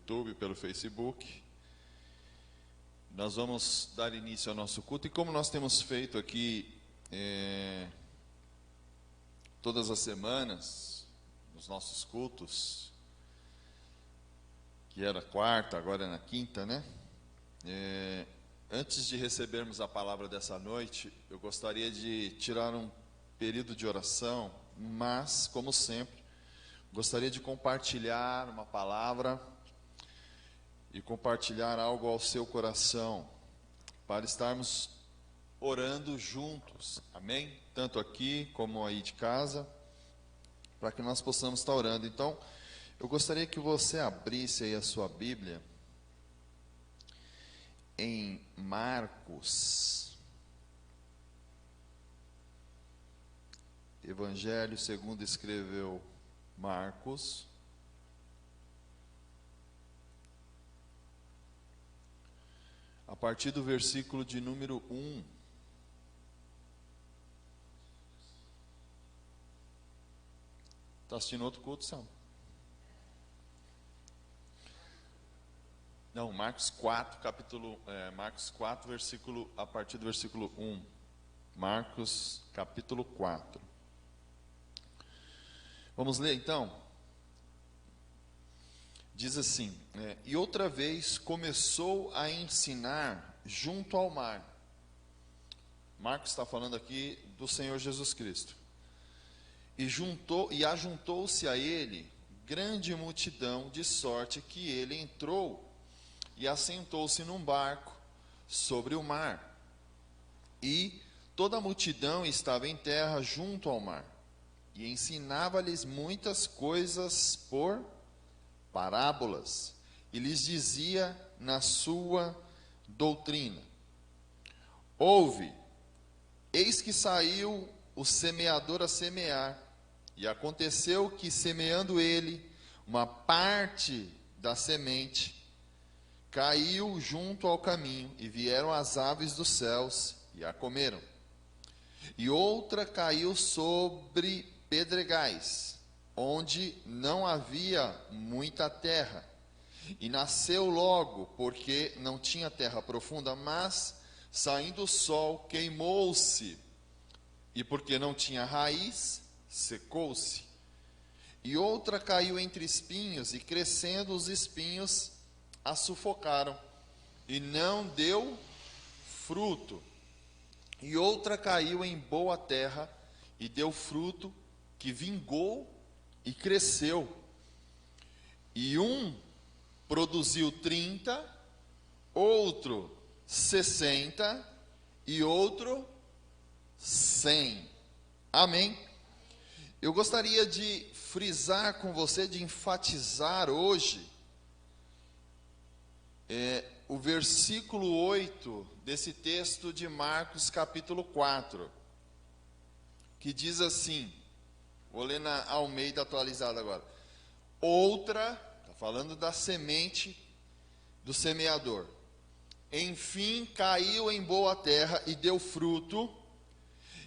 YouTube, pelo Facebook. Nós vamos dar início ao nosso culto, e como nós temos feito aqui todas as semanas, nos nossos cultos, que era quarta, agora é na quinta, né? Antes de recebermos a palavra dessa noite, eu gostaria de tirar um período de oração, mas, como sempre, gostaria de compartilhar uma palavra e compartilhar algo ao seu coração, para estarmos orando juntos, amém? Tanto aqui como aí de casa, para que nós possamos estar orando. Então, eu gostaria que você abrisse aí a sua Bíblia em Marcos, Evangelho segundo escreveu Marcos, a partir do versículo de número 1. Está assistindo outro culto, Sam? Não, Marcos 4, Marcos 4, a partir do versículo 1. Marcos, capítulo 4. Vamos ler então? Diz assim, e outra vez começou a ensinar junto ao mar. Marcos está falando aqui do Senhor Jesus Cristo. E ajuntou-se a ele grande multidão, de sorte que ele entrou e assentou-se num barco sobre o mar. E toda a multidão estava em terra junto ao mar. E ensinava-lhes muitas coisas por parábolas, e lhes dizia na sua doutrina: ouve, eis que saiu o semeador a semear, e aconteceu que, semeando ele, uma parte da semente caiu junto ao caminho, e vieram as aves dos céus e a comeram. E outra caiu sobre pedregais, onde não havia muita terra, e nasceu logo, porque não tinha terra profunda, mas, saindo o sol, queimou-se, e porque não tinha raiz, secou-se. E outra caiu entre espinhos, e crescendo os espinhos, a sufocaram, e não deu fruto. E outra caiu em boa terra, e deu fruto, que vingou e cresceu, e um produziu 30, outro 60, e outro 100. Amém? Eu gostaria de frisar com você, de enfatizar hoje, o versículo 8 desse texto de Marcos capítulo 4, que diz assim, vou ler na Almeida atualizada agora. Outra, está falando da semente do semeador. Enfim, caiu em boa terra e deu fruto,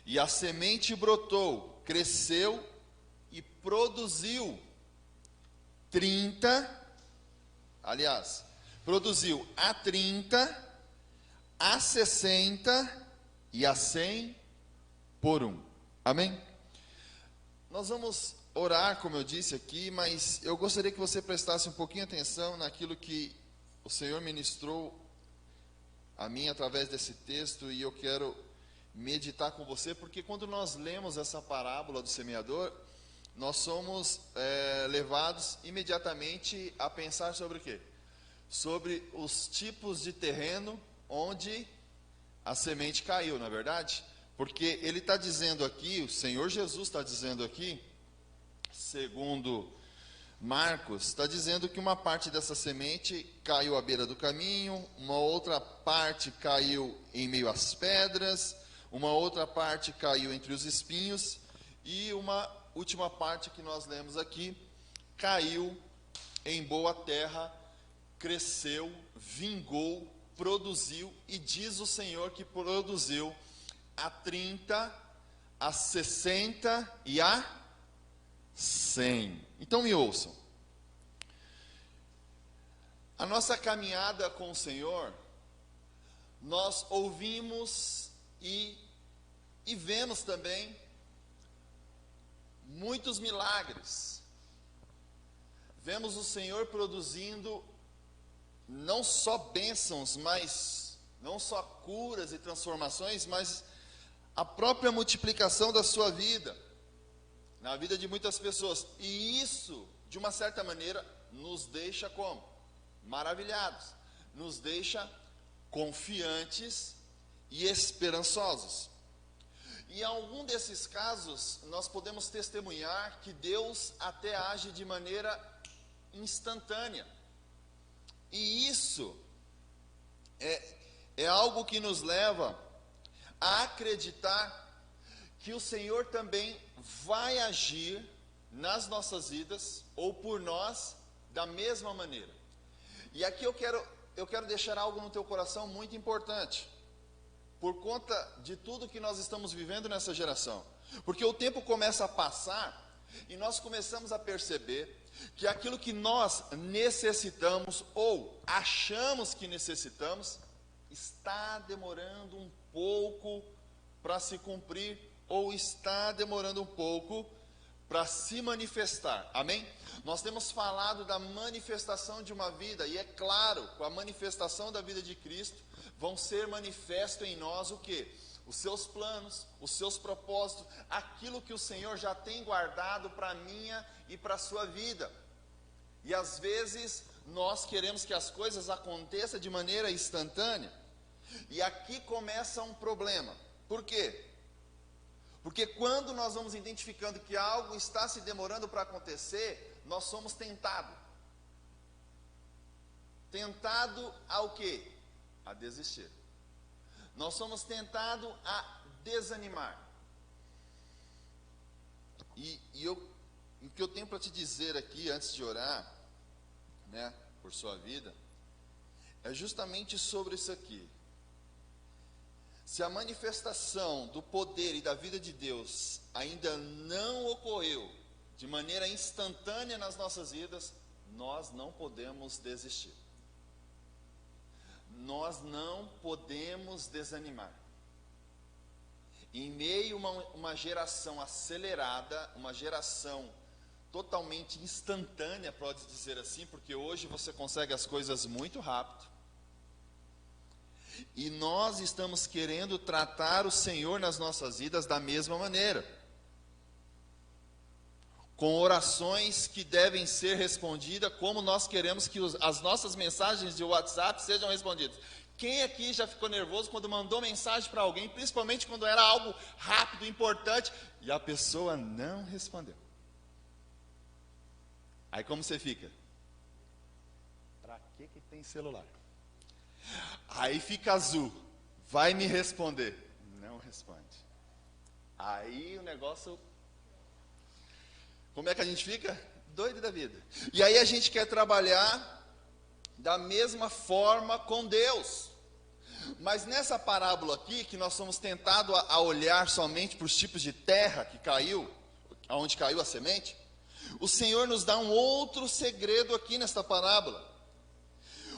e a semente brotou, cresceu e produziu 30, produziu a 30, a 60 e a 100 por um. Amém? Nós vamos orar, como eu disse aqui, mas eu gostaria que você prestasse um pouquinho atenção naquilo que o Senhor ministrou a mim através desse texto, e eu quero meditar com você, porque quando nós lemos essa parábola do semeador, nós somos levados imediatamente a pensar sobre o quê? Sobre os tipos de terreno onde a semente caiu, não é verdade? Porque ele está dizendo aqui, o Senhor Jesus está dizendo aqui, segundo Marcos, está dizendo que uma parte dessa semente caiu à beira do caminho, uma outra parte caiu em meio às pedras, uma outra parte caiu entre os espinhos, e uma última parte que nós lemos aqui, caiu em boa terra, cresceu, vingou, produziu, e diz o Senhor que produziu a 30, a 60 e a 100. Então me ouçam. A nossa caminhada com o Senhor, nós ouvimos e vemos também muitos milagres. Vemos o Senhor produzindo não só bênçãos, mas não só curas e transformações, mas a própria multiplicação da sua vida, na vida de muitas pessoas. E isso, de uma certa maneira, nos deixa como? Maravilhados, nos deixa confiantes e esperançosos. E em algum desses casos, nós podemos testemunhar que Deus até age de maneira instantânea. E isso é algo que nos leva a acreditar que o Senhor também vai agir nas nossas vidas, ou por nós, da mesma maneira. E aqui eu quero deixar algo no teu coração muito importante, por conta de tudo que nós estamos vivendo nessa geração. Porque o tempo começa a passar, e nós começamos a perceber que aquilo que nós necessitamos, ou achamos que necessitamos, está demorando um pouco para se cumprir, ou está demorando um pouco para se manifestar, amém? Nós temos falado da manifestação de uma vida, e é claro, com a manifestação da vida de Cristo, vão ser manifesto em nós o quê? Os seus planos, os seus propósitos, aquilo que o Senhor já tem guardado para a minha e para a sua vida. E às vezes, nós queremos que as coisas aconteçam de maneira instantânea, e aqui começa um problema. Por quê? Porque quando nós vamos identificando que algo está se demorando para acontecer, nós somos tentados. Tentado ao quê? A desistir. Nós somos tentados a desanimar. O que eu tenho para te dizer aqui, antes de orar, né, por sua vida, é justamente sobre isso aqui. Se a manifestação do poder e da vida de Deus ainda não ocorreu de maneira instantânea nas nossas vidas, nós não podemos desistir. Nós não podemos desanimar. Em meio a uma geração acelerada, uma geração totalmente instantânea, pode dizer assim, porque hoje você consegue as coisas muito rápido. E nós estamos querendo tratar o Senhor nas nossas vidas da mesma maneira, com orações que devem ser respondidas como nós queremos que as nossas mensagens de WhatsApp sejam respondidas. Quem aqui já ficou nervoso quando mandou mensagem para alguém, principalmente quando era algo rápido, importante, e a pessoa não respondeu? Aí como você fica? Para que tem celular? Aí fica azul, vai me responder, não responde. Aí o negócio, como é que a gente fica? Doido da vida. E aí a gente quer trabalhar da mesma forma com Deus. Mas nessa parábola aqui, que nós somos tentados a olhar somente para os tipos de terra que caiu, aonde caiu a semente, o Senhor nos dá um outro segredo aqui nesta parábola.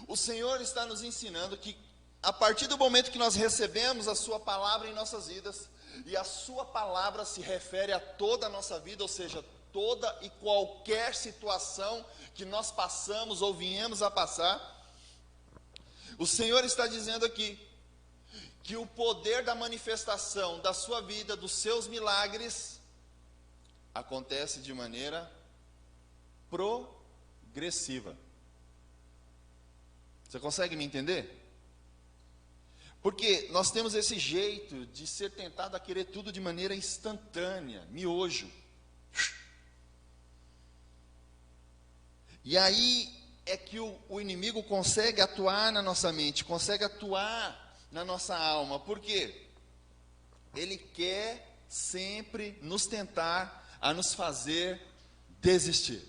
O Senhor está nos ensinando que a partir do momento que nós recebemos a sua palavra em nossas vidas, e a sua palavra se refere a toda a nossa vida, ou seja, toda e qualquer situação que nós passamos ou viemos a passar, o Senhor está dizendo aqui, que o poder da manifestação da sua vida, dos seus milagres, acontece de maneira progressiva. Você consegue me entender? Porque nós temos esse jeito de ser tentado a querer tudo de maneira instantânea, miojo. E aí é que o inimigo consegue atuar na nossa mente, consegue atuar na nossa alma. Por quê? Ele quer sempre nos tentar a nos fazer desistir.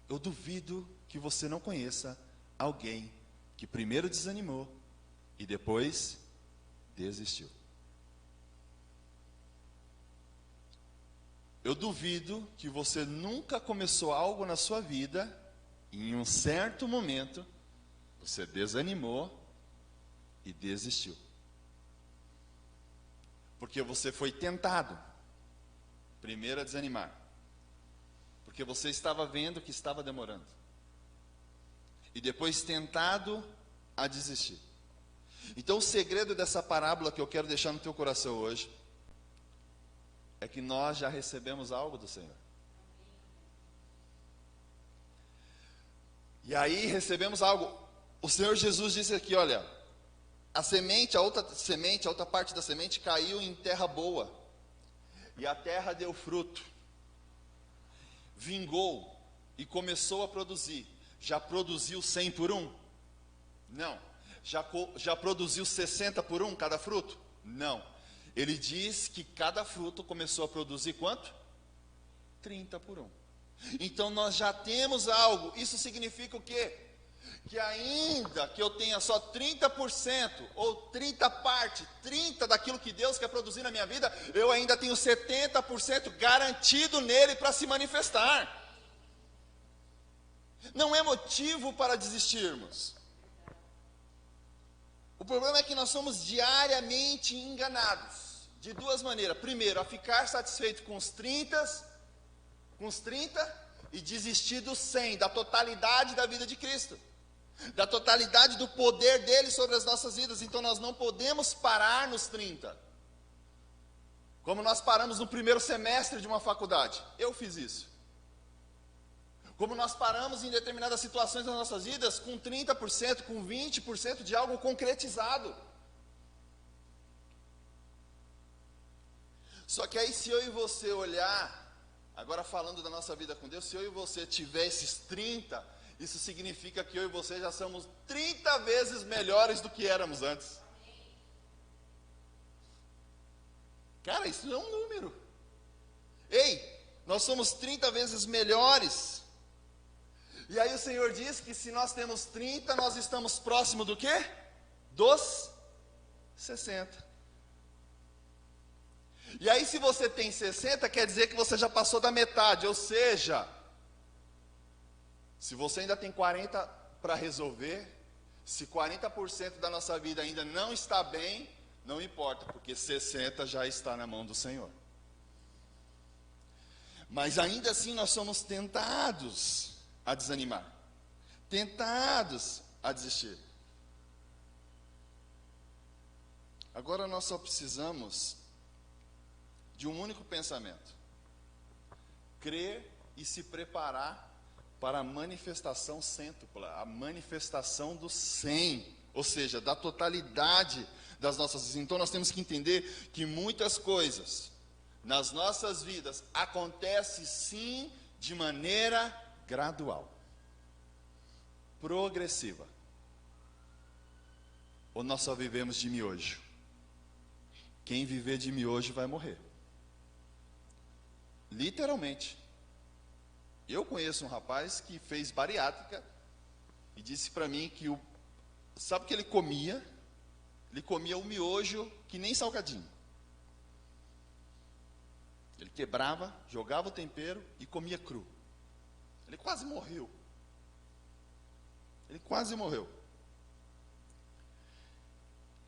Eu duvido que você não conheça alguém que primeiro desanimou e depois desistiu. Eu duvido que você nunca começou algo na sua vida em um certo momento, você desanimou e desistiu. Porque você foi tentado, primeiro, a desanimar. Porque você estava vendo que estava demorando. E depois tentado a desistir. Então o segredo dessa parábola que eu quero deixar no teu coração hoje é que nós já recebemos algo do Senhor. E aí recebemos algo. O Senhor Jesus disse aqui, olha, a outra parte da semente caiu em terra boa. E a terra deu fruto. Vingou e começou a produzir. Já produziu 100 por um? Não. Já produziu 60 por um cada fruto? Não. Ele diz que cada fruto começou a produzir quanto? 30 por um. Então nós já temos algo. Isso significa o quê? Que ainda que eu tenha só 30% ou 30 daquilo que Deus quer produzir na minha vida, eu ainda tenho 70% garantido nele para se manifestar. Não é motivo para desistirmos. O problema é que nós somos diariamente enganados, de duas maneiras. Primeiro, a ficar satisfeito com os 30 e desistir dos 100, da totalidade da vida de Cristo, da totalidade do poder dele sobre as nossas vidas. Então nós não podemos parar nos 30, como nós paramos no primeiro semestre de uma faculdade. Eu fiz isso. Como nós paramos em determinadas situações das nossas vidas com 30%, com 20% de algo concretizado. Só que aí, se eu e você olhar, agora falando da nossa vida com Deus, se eu e você tiver esses 30, isso significa que eu e você já somos 30 vezes melhores do que éramos antes. Cara, isso não é um número. Ei, nós somos 30 vezes melhores. E aí o Senhor diz que se nós temos 30, nós estamos próximo do quê? Dos 60. E aí se você tem 60, quer dizer que você já passou da metade. Ou seja, se você ainda tem 40 para resolver, se 40% da nossa vida ainda não está bem, não importa, porque 60 já está na mão do Senhor. Mas ainda assim nós somos tentados a desanimar, tentados a desistir. Agora nós só precisamos de um único pensamento: crer e se preparar para a manifestação cêntupla, a manifestação do 100, ou seja, da totalidade das nossas vidas. Então nós temos que entender que muitas coisas nas nossas vidas acontecem sim de maneira gradual, progressiva. Ou nós só vivemos de miojo? Quem viver de miojo vai morrer. Literalmente. Eu conheço um rapaz que fez bariátrica e disse para mim que sabe o que ele comia? Ele comia um miojo que nem salgadinho. Ele quebrava, jogava o tempero e comia cru. Ele quase morreu. Ele quase morreu.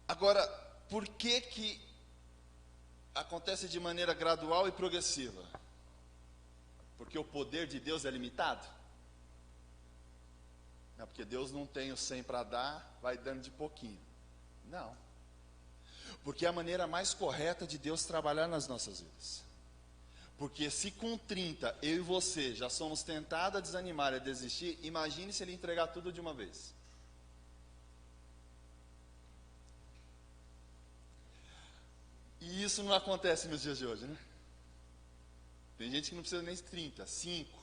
Agora, por que acontece de maneira gradual e progressiva? Porque o poder de Deus é limitado? Não, porque Deus não tem o 100 para dar, vai dando de pouquinho. Não. Porque é a maneira mais correta de Deus trabalhar nas nossas vidas. Porque se com 30 eu e você já somos tentados a desanimar, a desistir, imagine se ele entregar tudo de uma vez. E isso não acontece nos dias de hoje, né? Tem gente que não precisa nem de 30, 5.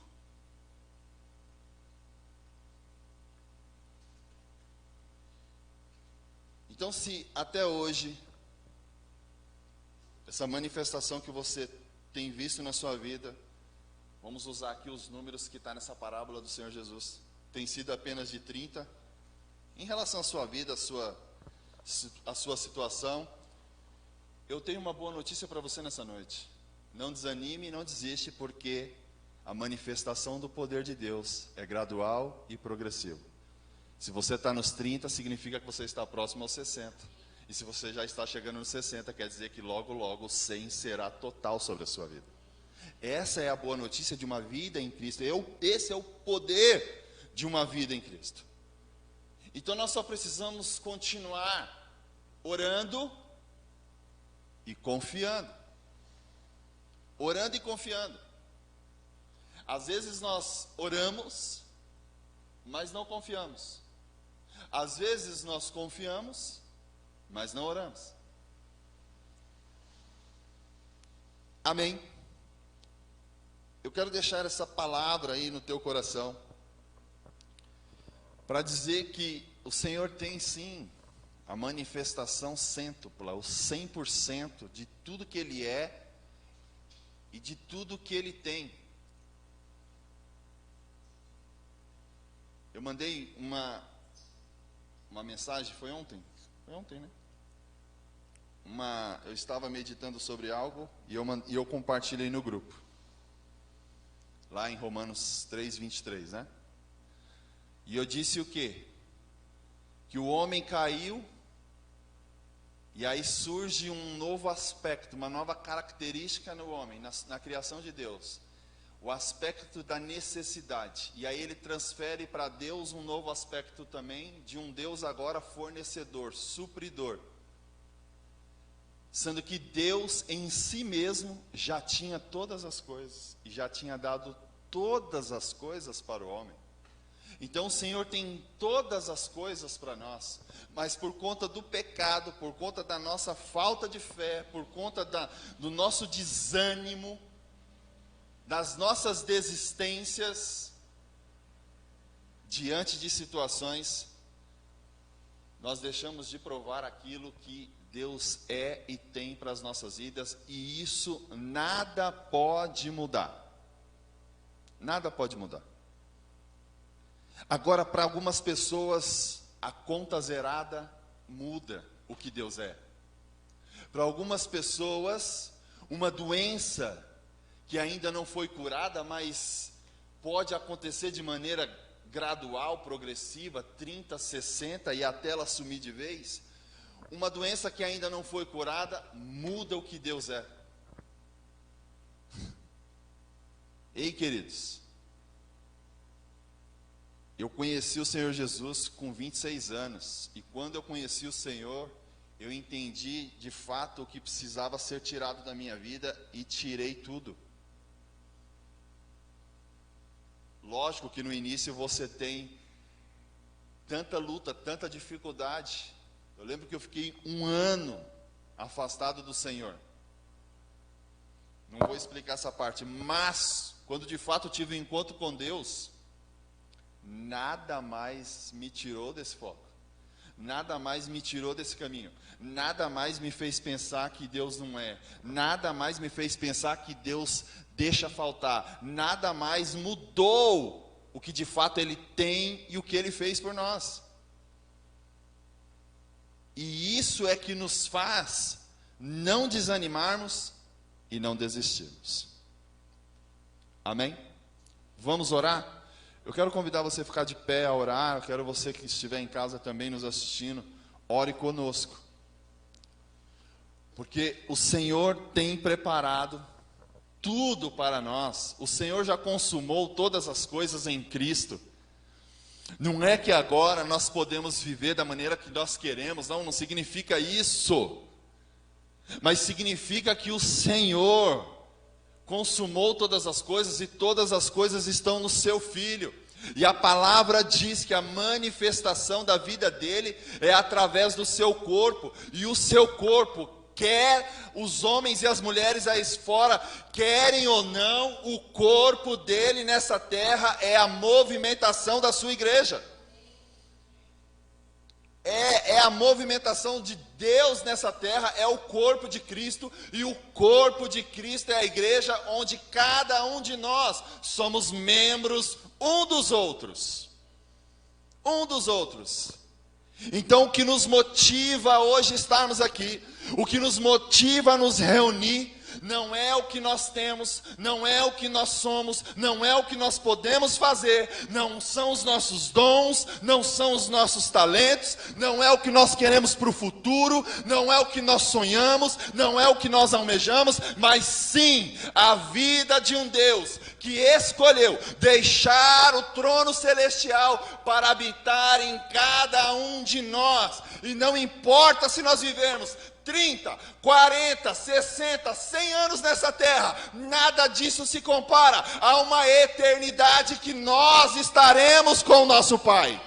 Então, se até hoje essa manifestação que você tem visto na sua vida, vamos usar aqui os números que está nessa parábola do Senhor Jesus, tem sido apenas de 30, em relação à sua vida, à sua situação, eu tenho uma boa notícia para você nessa noite. Não desanime e não desiste, porque a manifestação do poder de Deus é gradual e progressivo. Se você está nos 30, significa que você está próximo aos 60. E se você já está chegando nos 60, quer dizer que logo, logo o 100 será total sobre a sua vida. Essa é a boa notícia de uma vida em Cristo. Esse é o poder de uma vida em Cristo. Então nós só precisamos continuar orando e confiando. Orando e confiando. Às vezes nós oramos, mas não confiamos. Às vezes nós confiamos, mas não oramos. Amém? Eu quero deixar essa palavra aí no teu coração, para dizer que o Senhor tem sim a manifestação cêntupla, o 100% de tudo que Ele é e de tudo que Ele tem. Eu mandei uma mensagem, foi ontem? Foi ontem, né? Eu estava meditando sobre algo e eu compartilhei no grupo. Lá em Romanos 3:23, né? E eu disse o quê? Que o homem caiu, e aí surge um novo aspecto, uma nova característica no homem, na criação de Deus. O aspecto da necessidade. E aí ele transfere para Deus um novo aspecto também, de um Deus agora fornecedor, supridor. Sendo que Deus em si mesmo já tinha todas as coisas, e já tinha dado todas as coisas para o homem. Então o Senhor tem todas as coisas para nós, mas por conta do pecado, por conta da nossa falta de fé, por conta do nosso desânimo, das nossas desistências, diante de situações, nós deixamos de provar aquilo que Deus é e tem para as nossas vidas, e isso nada pode mudar. Nada pode mudar. Agora, para algumas pessoas, a conta zerada muda o que Deus é. Para algumas pessoas, uma doença que ainda não foi curada, mas pode acontecer de maneira gradual, progressiva, 30, 60 e até ela sumir de vez. Uma doença que ainda não foi curada, muda o que Deus é. Ei, queridos, eu conheci o Senhor Jesus com 26 anos, e quando eu conheci o Senhor, eu entendi de fato o que precisava ser tirado da minha vida, e tirei tudo. Lógico que no início você tem tanta luta, tanta dificuldade. Eu lembro que eu fiquei 1 ano afastado do Senhor. Não vou explicar essa parte, mas quando de fato tive um encontro com Deus, nada mais me tirou desse foco. Nada mais me tirou desse caminho. Nada mais me fez pensar que Deus não é. Nada mais me fez pensar que Deus deixa faltar. Nada mais mudou o que de fato Ele tem e o que Ele fez por nós. E isso é que nos faz não desanimarmos e não desistirmos. Amém? Vamos orar? Eu quero convidar você a ficar de pé a orar. Eu quero você que estiver em casa também nos assistindo, ore conosco. Porque o Senhor tem preparado tudo para nós. O Senhor já consumou todas as coisas em Cristo. Não é que agora nós podemos viver da maneira que nós queremos, não significa isso. Mas significa que o Senhor consumou todas as coisas, e todas as coisas estão no seu Filho. E a palavra diz que a manifestação da vida dele é através do seu corpo. E o seu corpo, quer os homens e as mulheres aí fora querem ou não, o corpo dele nessa terra é a movimentação da sua igreja. É a movimentação de Deus nessa terra, é o corpo de Cristo, e o corpo de Cristo é a igreja, onde cada um de nós somos membros um dos outros. Um dos outros. Então o que nos motiva hoje estarmos aqui, o que nos motiva a nos reunir, não é o que nós temos, não é o que nós somos, não é o que nós podemos fazer, não são os nossos dons, não são os nossos talentos, não é o que nós queremos para o futuro, não é o que nós sonhamos, não é o que nós almejamos, mas sim a vida de um Deus que escolheu deixar o trono celestial para habitar em cada um de nós. E não importa se nós vivemos 30, 40, 60, 100 anos nessa terra, nada disso se compara a uma eternidade que nós estaremos com o nosso Pai.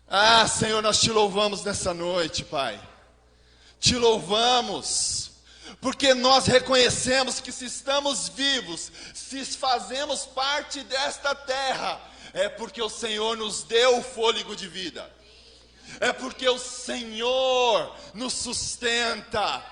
Ah, Senhor, nós te louvamos nessa noite, Pai. Te louvamos, porque nós reconhecemos que se estamos vivos, se fazemos parte desta terra, é porque o Senhor nos deu o fôlego de vida. É porque o Senhor nos sustenta.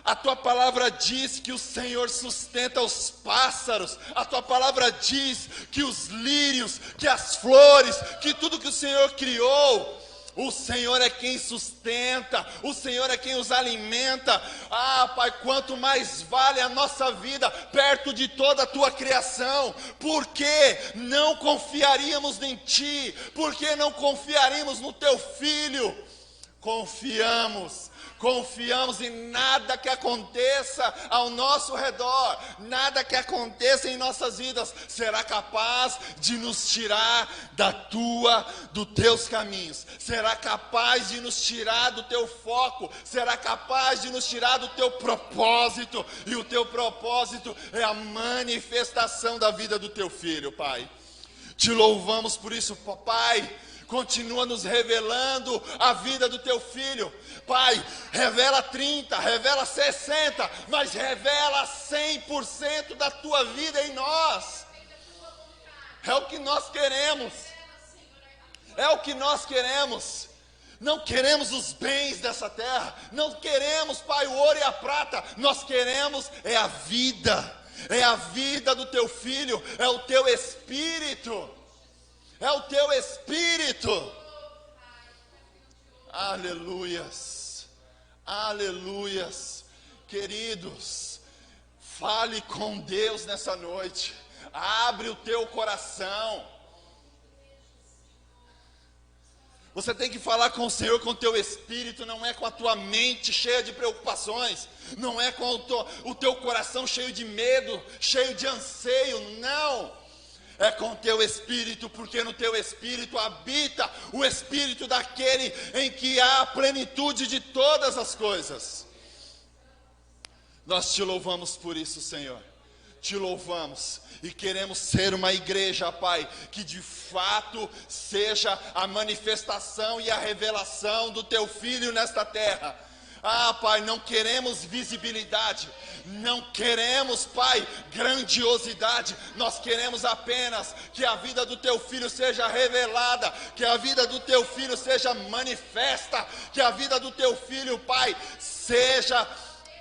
A tua palavra diz que o Senhor sustenta os pássaros. A tua palavra diz que os lírios, que as flores, que tudo que o Senhor criou, o Senhor é quem sustenta, o Senhor é quem os alimenta. Ah, Pai, quanto mais vale a nossa vida perto de toda a tua criação. Por que não confiaríamos em Ti? Por que não confiaríamos no Teu Filho? Confiamos em nada que aconteça ao nosso redor, nada que aconteça em nossas vidas será capaz de nos tirar dos teus caminhos, será capaz de nos tirar do teu foco, será capaz de nos tirar do teu propósito, e o teu propósito é a manifestação da vida do teu Filho, Pai. Te louvamos por isso, Pai. Continua nos revelando a vida do teu Filho. Pai, revela 30, revela 60, mas revela 100% da tua vida em nós. É o que nós queremos. É o que nós queremos. Não queremos os bens dessa terra. Não queremos, Pai, o ouro e a prata. Nós queremos a vida. É a vida do teu Filho. É o teu Espírito. É o teu Espírito. Aleluias. Aleluias. Queridos, fale com Deus nessa noite. Abre o teu coração. Você tem que falar com o Senhor com o teu espírito, não é com a tua mente cheia de preocupações, não é com o teu coração cheio de medo, cheio de anseio, não. É com o teu espírito, porque no teu espírito habita o espírito daquele em que há a plenitude de todas as coisas. Nós te louvamos por isso, Senhor. Te louvamos e queremos ser uma igreja, Pai, que de fato seja a manifestação e a revelação do teu Filho nesta terra. Ah, Pai, não queremos visibilidade, não queremos, Pai, grandiosidade, nós queremos apenas que a vida do Teu Filho seja revelada, que a vida do Teu Filho seja manifesta, que a vida do Teu Filho, Pai, seja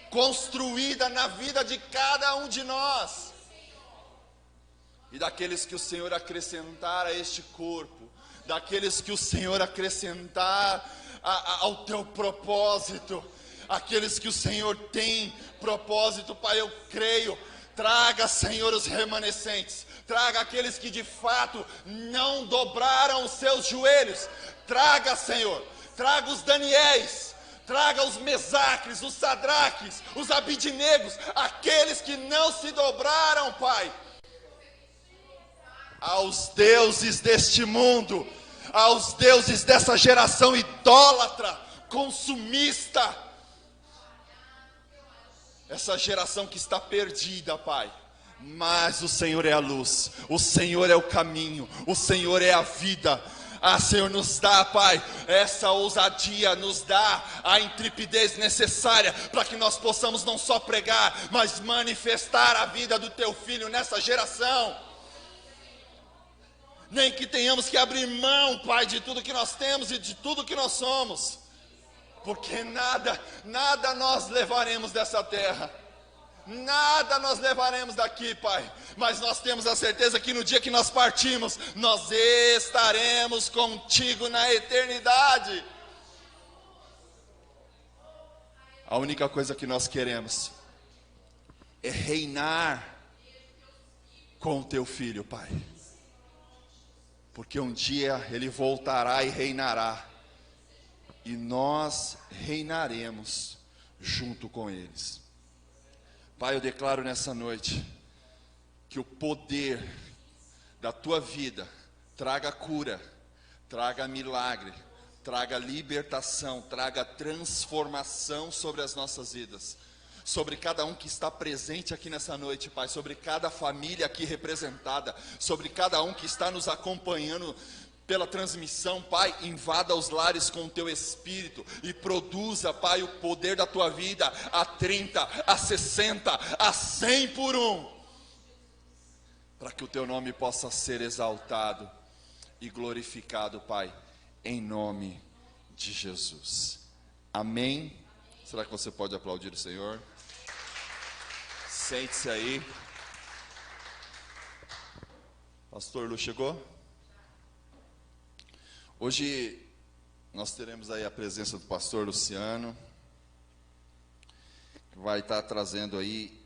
construída na vida de cada um de nós, e daqueles que o Senhor acrescentar a este corpo, daqueles que o Senhor acrescentar ao teu propósito, aqueles que o Senhor tem propósito, Pai, eu creio. Traga, Senhor, os remanescentes, traga aqueles que de fato não dobraram os seus joelhos, traga, Senhor, traga os Daniéis, traga os Mesaques, os Sadraques, os Abidinegos, aqueles que não se dobraram, Pai, aos deuses deste mundo, aos deuses dessa geração idólatra, consumista, essa geração que está perdida, Pai. Mas o Senhor é a luz, o Senhor é o caminho, o Senhor é a vida. Ah, Senhor, nos dá, Pai, essa ousadia, nos dá a intrepidez necessária para que nós possamos não só pregar, mas manifestar a vida do Teu Filho nessa geração. Nem que tenhamos que abrir mão, Pai, de tudo que nós temos e de tudo que nós somos, porque nada nós levaremos dessa terra, nada nós levaremos daqui, Pai, mas nós temos a certeza que no dia que nós partimos, nós estaremos contigo na eternidade. A única coisa que nós queremos é reinar com o teu filho, Pai. Porque um dia ele voltará e reinará. E nós reinaremos junto com eles. Pai, eu declaro nessa noite que o poder da tua vida traga cura, traga milagre, traga libertação, traga transformação sobre as nossas vidas, sobre cada um que está presente aqui nessa noite, Pai, sobre cada família aqui representada, sobre cada um que está nos acompanhando pela transmissão. Pai, invada os lares com o teu Espírito e produza, Pai, o poder da tua vida a 30, a 60, a 100 por um, para que o teu nome possa ser exaltado e glorificado, Pai, em nome de Jesus. Amém. Será que você pode aplaudir o Senhor? Sente-se aí. Pastor Lu chegou? Hoje nós teremos aí a presença do pastor Luciano, que vai estar trazendo aí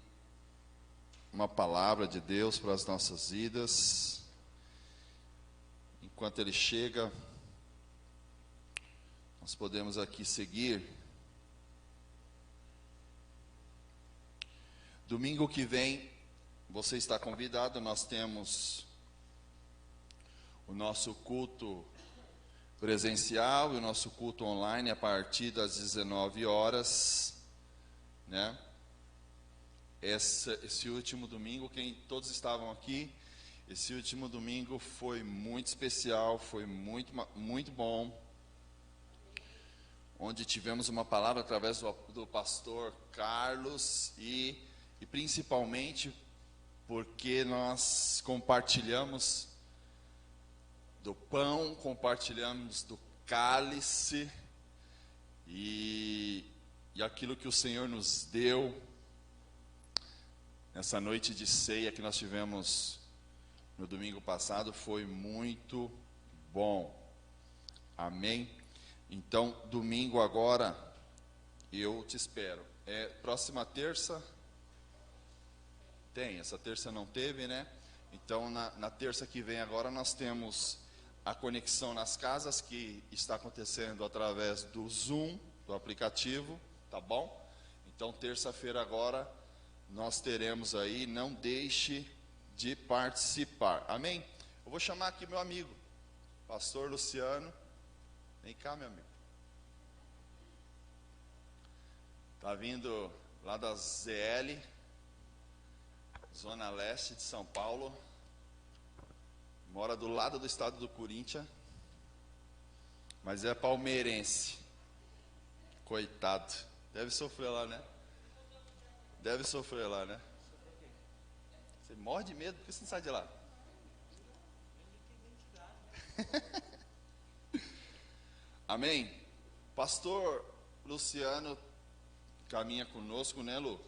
uma palavra de Deus para as nossas vidas. Enquanto ele chega, nós podemos aqui seguir. Domingo que vem, você está convidado, nós temos o nosso culto presencial e o nosso culto online a partir das 19 horas, né? Esse último domingo, todos estavam aqui, esse último domingo foi muito especial, foi muito bom, onde tivemos uma palavra através do pastor Carlos e principalmente porque nós compartilhamos do pão, compartilhamos do cálice e aquilo que o Senhor nos deu nessa noite de ceia que nós tivemos no domingo passado foi muito bom. Amém? Então, domingo agora, eu te espero. Próxima terça, essa terça não teve, né? Então, na terça que vem agora, nós temos a conexão nas casas, que está acontecendo através do Zoom, do aplicativo, tá bom? Então, terça-feira agora, nós teremos aí, não deixe de participar, amém? Eu vou chamar aqui meu amigo, pastor Luciano, vem cá, meu amigo. Tá vindo lá da ZL, Zona Leste de São Paulo, mora do lado do estado do Corinthians, mas é palmeirense, coitado, deve sofrer lá, né? Deve sofrer lá, né? Você morre de medo, por que você não sai de lá? Amém? Pastor Luciano caminha conosco, né, Lu?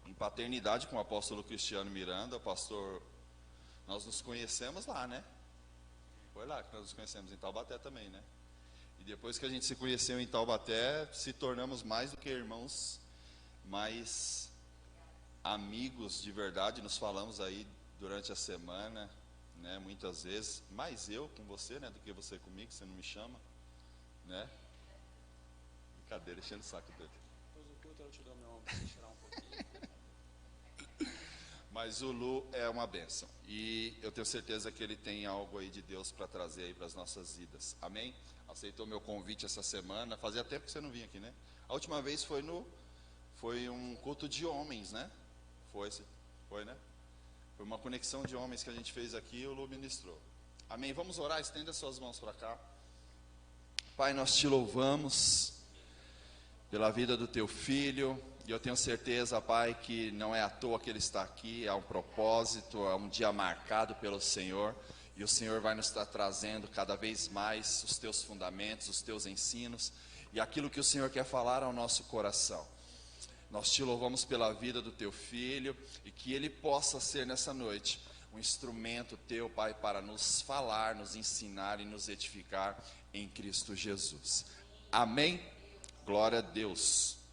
Em paternidade com o apóstolo Cristiano Miranda, pastor. Nós nos conhecemos lá, né? Foi lá que nós nos conhecemos, em Taubaté também, né? E depois que a gente se conheceu em Taubaté, se tornamos mais do que irmãos, mais amigos de verdade. Nos falamos aí durante a semana, né? Muitas vezes, mais eu com você, né? Do que você comigo, você não me chama, né? Brincadeira, enchendo o saco dele. Depois do culto eu te dou meu ombro, deixa eu tirar um pouquinho. Mas o Lu é uma bênção, e eu tenho certeza que ele tem algo aí de Deus para trazer aí para as nossas vidas, amém? Aceitou meu convite essa semana, fazia tempo que você não vinha aqui, né? A última vez foi um culto de homens, né? Foi, né? Foi uma conexão de homens que a gente fez aqui e o Lu ministrou, amém? Vamos orar, estenda suas mãos para cá. Pai, nós te louvamos pela vida do teu filho. E eu tenho certeza, Pai, que não é à toa que ele está aqui, há um propósito, é um dia marcado pelo Senhor, e o Senhor vai nos estar trazendo cada vez mais os teus fundamentos, os teus ensinos, e aquilo que o Senhor quer falar ao nosso coração. Nós te louvamos pela vida do teu filho, e que ele possa ser nessa noite um instrumento teu, Pai, para nos falar, nos ensinar e nos edificar em Cristo Jesus. Amém? Glória a Deus.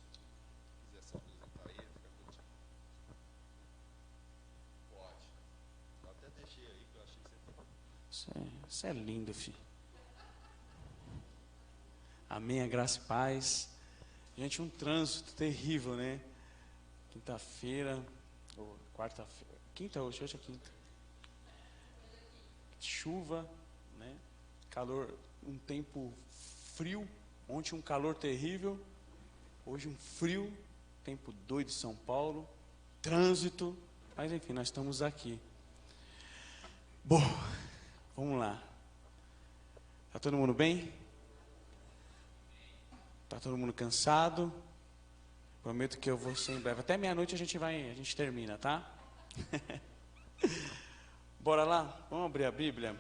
Isso é lindo, filho. Amém, a graça e paz. Gente, um trânsito terrível, né? Quinta-feira, ou quarta-feira, quinta hoje é quinta. Chuva, né? Calor, um tempo frio. Ontem um calor terrível, hoje um frio, tempo doido em São Paulo, trânsito. Mas enfim, nós estamos aqui. Bom, vamos lá. Tá todo mundo bem? Tá todo mundo cansado? Prometo que eu vou ser em breve. Até meia-noite a gente termina, tá? Bora lá? Vamos abrir a Bíblia?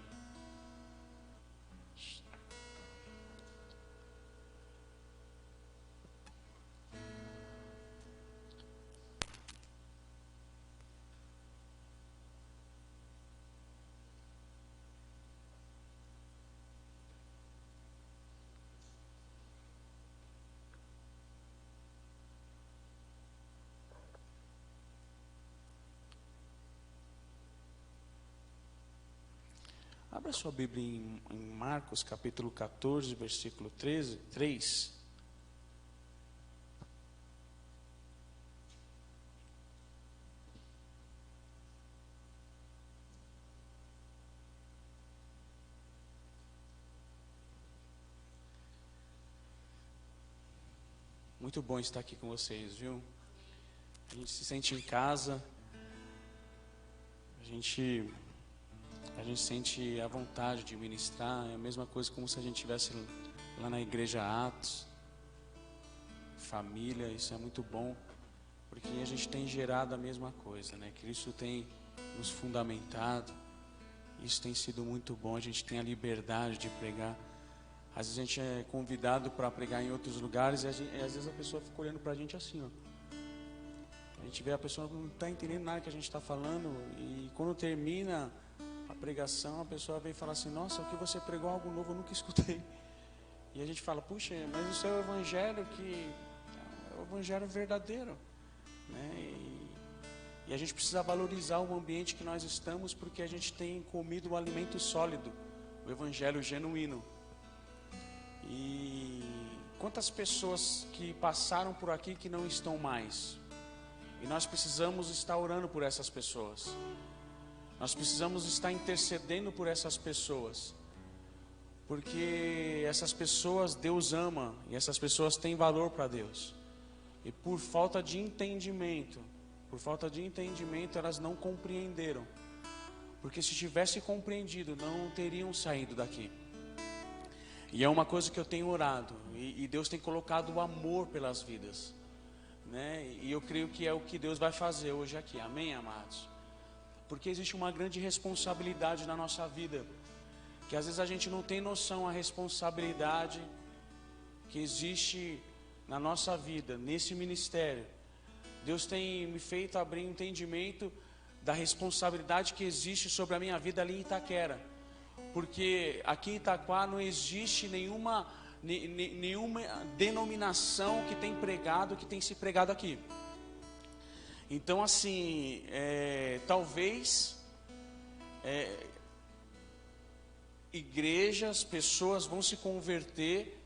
Abra sua Bíblia em Marcos, capítulo 14, versículo 3. Muito bom estar aqui com vocês, viu? A gente se sente em casa, a gente sente a vontade de ministrar. É a mesma coisa como se a gente estivesse lá na igreja Atos, família. Isso é muito bom, porque a gente tem gerado a mesma coisa, né? Cristo tem nos fundamentado. Isso tem sido muito bom. A gente tem a liberdade de pregar. Às vezes a gente é convidado para pregar em outros lugares e às vezes a pessoa fica olhando para a gente assim, ó. A gente vê a pessoa não está entendendo nada que a gente está falando, e quando termina a pregação, a pessoa vem falar assim: nossa, o que você pregou é algo novo, eu nunca escutei. E a gente fala: puxa, mas isso é o evangelho, que é o evangelho verdadeiro, né? E a gente precisa valorizar o ambiente que nós estamos, porque a gente tem comido um alimento sólido, o evangelho genuíno. E quantas pessoas que passaram por aqui que não estão mais, e nós precisamos estar orando por essas pessoas. Nós precisamos estar intercedendo por essas pessoas, porque essas pessoas Deus ama, e essas pessoas têm valor para Deus. E por falta de entendimento, elas não compreenderam. Porque se tivesse compreendido, não teriam saído daqui. E é uma coisa que eu tenho orado, e Deus tem colocado o amor pelas vidas, né? E eu creio que é o que Deus vai fazer hoje aqui, amém, amados? Porque existe uma grande responsabilidade na nossa vida, que às vezes a gente não tem noção a responsabilidade que existe na nossa vida, nesse ministério. Deus tem me feito abrir entendimento da responsabilidade que existe sobre a minha vida ali em Itaquera. Porque aqui em Itaquá não existe nenhuma denominação que tem pregado, que tem se pregado aqui. Então assim, talvez igrejas, pessoas vão se converter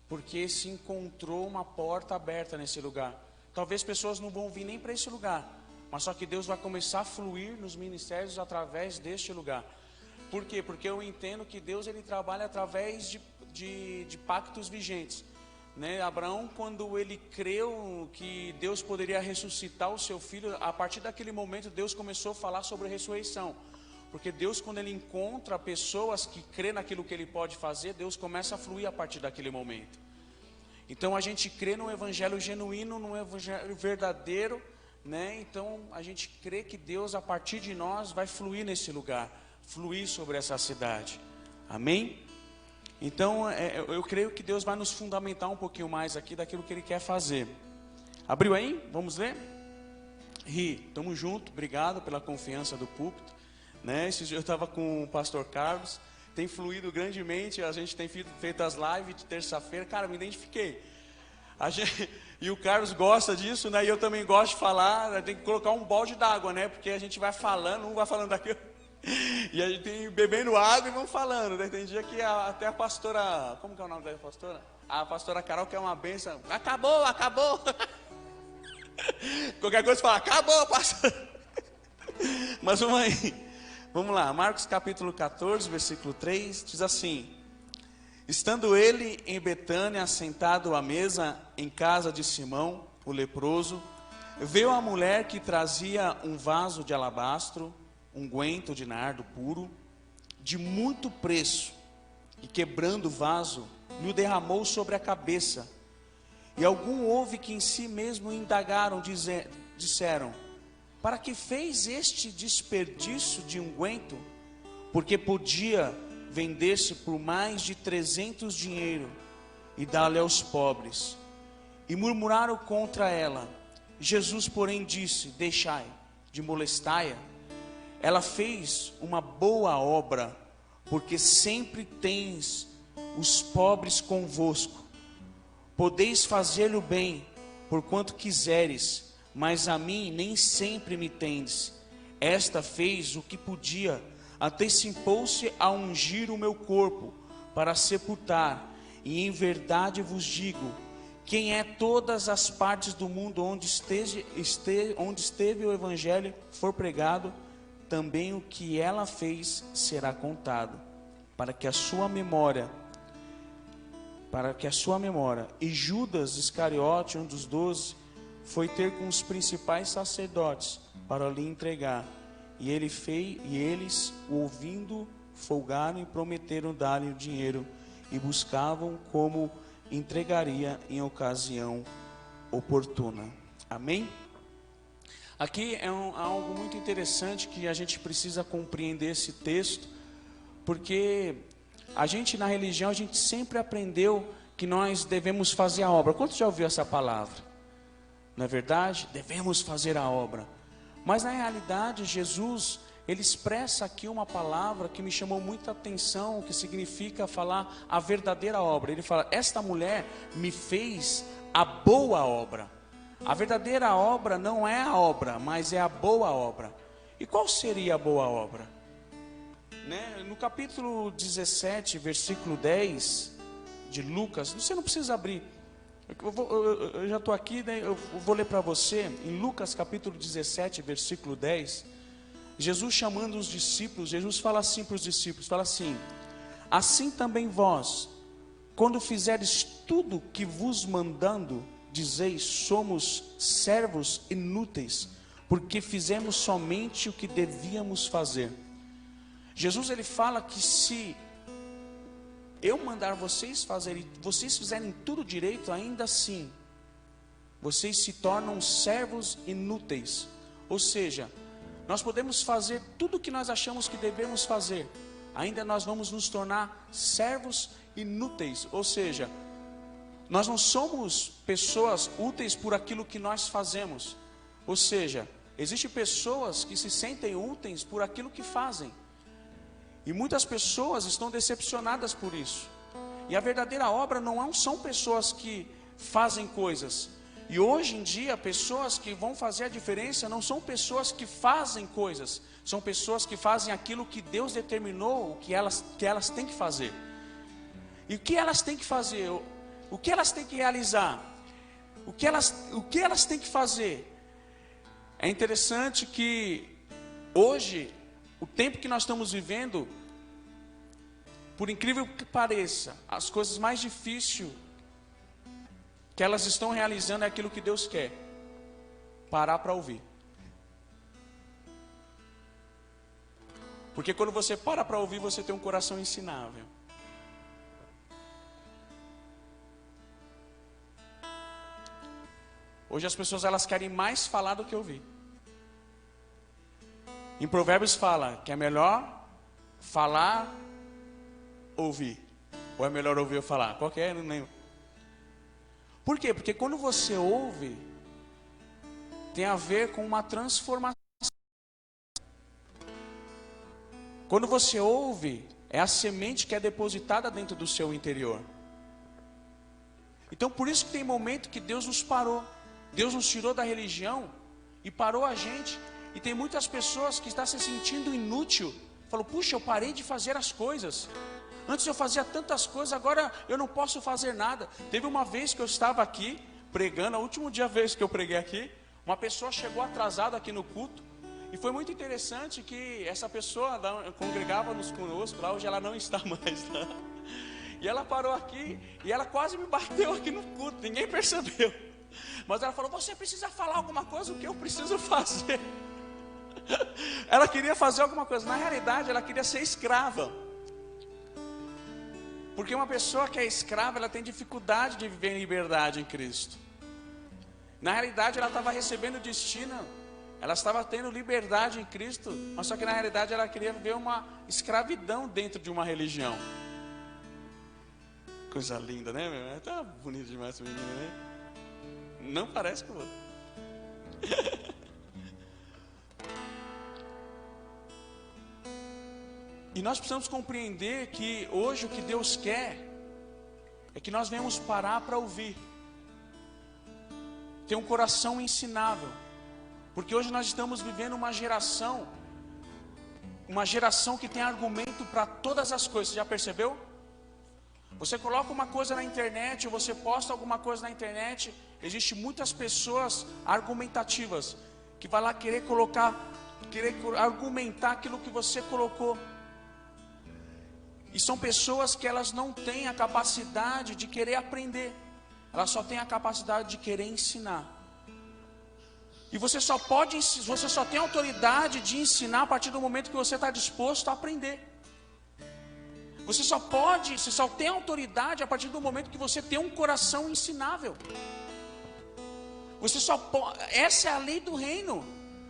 porque se encontrou uma porta aberta nesse lugar. Talvez pessoas não vão vir nem para esse lugar, mas só que Deus vai começar a fluir nos ministérios através deste lugar. Por quê? Porque eu entendo que Deus ele trabalha através de pactos vigentes, né? Abraão, quando ele creu que Deus poderia ressuscitar o seu filho, a partir daquele momento Deus começou a falar sobre a ressurreição. Porque Deus, quando ele encontra pessoas que crê naquilo que ele pode fazer, Deus começa a fluir a partir daquele momento. Então a gente crê no evangelho genuíno, no evangelho verdadeiro, né? Então a gente crê que Deus, a partir de nós, vai fluir nesse lugar, fluir sobre essa cidade, amém? Então eu creio que Deus vai nos fundamentar um pouquinho mais aqui daquilo que Ele quer fazer. Abriu aí? Vamos ler? Tamo junto, obrigado pela confiança do púlpito, né? Esse dia eu estava com o pastor Carlos, tem fluído grandemente, a gente tem feito as lives de terça-feira, cara, me identifiquei. E o Carlos gosta disso, né? E eu também gosto de falar, tem que colocar um balde d'água, né? Porque a gente vai falando, um vai falando daquilo. E a gente tem bebendo água e vamos falando, né? Tem dia que até a pastora, como que é o nome da pastora? A pastora Carol quer uma bênção. Acabou, acabou. Qualquer coisa fala, acabou, pastor. Mas vamos aí. Vamos lá, Marcos capítulo 14, versículo 3, diz assim: estando ele em Betânia, assentado à mesa em casa de Simão, o leproso, veio a mulher que trazia um vaso de alabastro, unguento de nardo puro, de muito preço, e quebrando o vaso, lhe derramou sobre a cabeça. E algum houve que em si mesmo indagaram, disseram: para que fez este desperdício de unguento? Porque podia vender-se por mais de 300 dinheiro e dar-lhe aos pobres. E murmuraram contra ela. Jesus, porém, disse: deixai de molestai-a. Ela fez uma boa obra, porque sempre tens os pobres convosco. Podeis fazer-lhe o bem, porquanto quiseres, mas a mim nem sempre me tendes. Esta fez o que podia, antecipou-se a ungir o meu corpo, para sepultar. E em verdade vos digo, quem é todas as partes do mundo onde esteve o evangelho for pregado, também o que ela fez será contado, para que a sua memória. E Judas Iscariote, um dos 12, foi ter com os principais sacerdotes para lhe entregar. E eles, ouvindo, folgaram e prometeram dar-lhe o dinheiro, e buscavam como entregaria em ocasião oportuna. Amém? Aqui é algo muito interessante que a gente precisa compreender esse texto, porque a gente na religião, a gente sempre aprendeu que nós devemos fazer a obra. Quantos já ouviu essa palavra? Não é verdade? Devemos fazer a obra. Mas na realidade, Jesus, ele expressa aqui uma palavra que me chamou muita atenção, que significa falar a verdadeira obra. Ele fala: esta mulher me fez a boa obra. A verdadeira obra não é a obra, mas é a boa obra. E qual seria a boa obra? Né? No capítulo 17, versículo 10 de Lucas, você não precisa abrir, eu já estou aqui, né? Eu vou ler para você, em Lucas capítulo 17, versículo 10, Jesus chamando os discípulos, Jesus fala assim para os discípulos, fala assim: assim também vós, quando fizeres tudo que vos mandando, dizeis, somos servos inúteis, porque fizemos somente o que devíamos fazer. Jesus, ele fala que se eu mandar vocês fazerem, vocês fizerem tudo direito, ainda assim, vocês se tornam servos inúteis. Ou seja, nós podemos fazer tudo o que nós achamos que devemos fazer, ainda nós vamos nos tornar servos inúteis. Ou seja, nós não somos pessoas úteis por aquilo que nós fazemos. Ou seja, existem pessoas que se sentem úteis por aquilo que fazem. E muitas pessoas estão decepcionadas por isso. E a verdadeira obra não são pessoas que fazem coisas. E hoje em dia, pessoas que vão fazer a diferença não são pessoas que fazem coisas. São pessoas que fazem aquilo que Deus determinou que elas têm que fazer. E o que elas têm que fazer? O que elas têm que realizar? O que elas têm que fazer? É interessante que hoje, o tempo que nós estamos vivendo, por incrível que pareça, as coisas mais difíceis que elas estão realizando é aquilo que Deus quer. Parar para ouvir. Porque quando você para ouvir, você tem um coração ensinável. Hoje as pessoas, elas querem mais falar do que ouvir. Em Provérbios fala que é melhor falar, ouvir. Ou é melhor ouvir ou falar? Qual que é? Não lembro. Por quê? Porque quando você ouve, tem a ver com uma transformação. Quando você ouve, é a semente que é depositada dentro do seu interior. Então por isso que tem momento que Deus nos parou. Deus nos tirou da religião e parou a gente. E tem muitas pessoas que estão se sentindo inútil, falou, puxa, eu parei de fazer as coisas. Antes eu fazia tantas coisas, agora eu não posso fazer nada. Teve uma vez que eu estava aqui pregando, a última vez que eu preguei aqui, uma pessoa chegou atrasada aqui no culto. E foi muito interessante que essa pessoa congregava-nos conosco lá, hoje ela não está mais lá. E ela parou aqui e ela quase me bateu aqui no culto, ninguém percebeu. Mas ela falou, você precisa falar alguma coisa, o que eu preciso fazer? Ela queria fazer alguma coisa, na realidade ela queria ser escrava. Porque uma pessoa que é escrava, ela tem dificuldade de viver em liberdade em Cristo. Na realidade ela estava recebendo destino, ela estava tendo liberdade em Cristo, mas só que na realidade ela queria viver uma escravidão dentro de uma religião. Coisa linda, né, meu? Tá bonito demais essa menina, né? Não parece com o outro. E nós precisamos compreender que hoje o que Deus quer é que nós venhamos parar para ouvir, ter um coração ensinável, porque hoje nós estamos vivendo uma geração que tem argumento para todas as coisas. Você já percebeu? Você coloca uma coisa na internet, ou você posta alguma coisa na internet, existem muitas pessoas argumentativas que vai lá querer argumentar aquilo que você colocou. E são pessoas que elas não têm a capacidade de querer aprender, elas só têm a capacidade de querer ensinar. E você só tem autoridade de ensinar a partir do momento que você está disposto a aprender. Você só tem autoridade a partir do momento que você tem um coração ensinável. Essa é a lei do reino.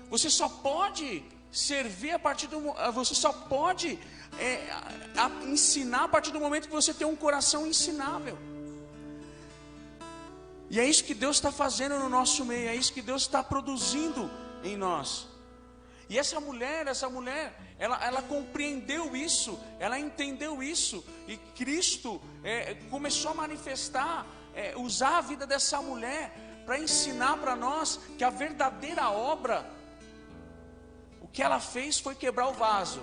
Você só pode servir a partir do, você só pode ensinar a partir do momento que você tem um coração ensinável. E é isso que Deus está fazendo no nosso meio, é isso que Deus está produzindo em nós. E essa mulher, ela compreendeu isso, ela entendeu isso, e Cristo começou a manifestar, usar a vida dessa mulher para ensinar para nós que a verdadeira obra, o que ela fez foi quebrar o vaso.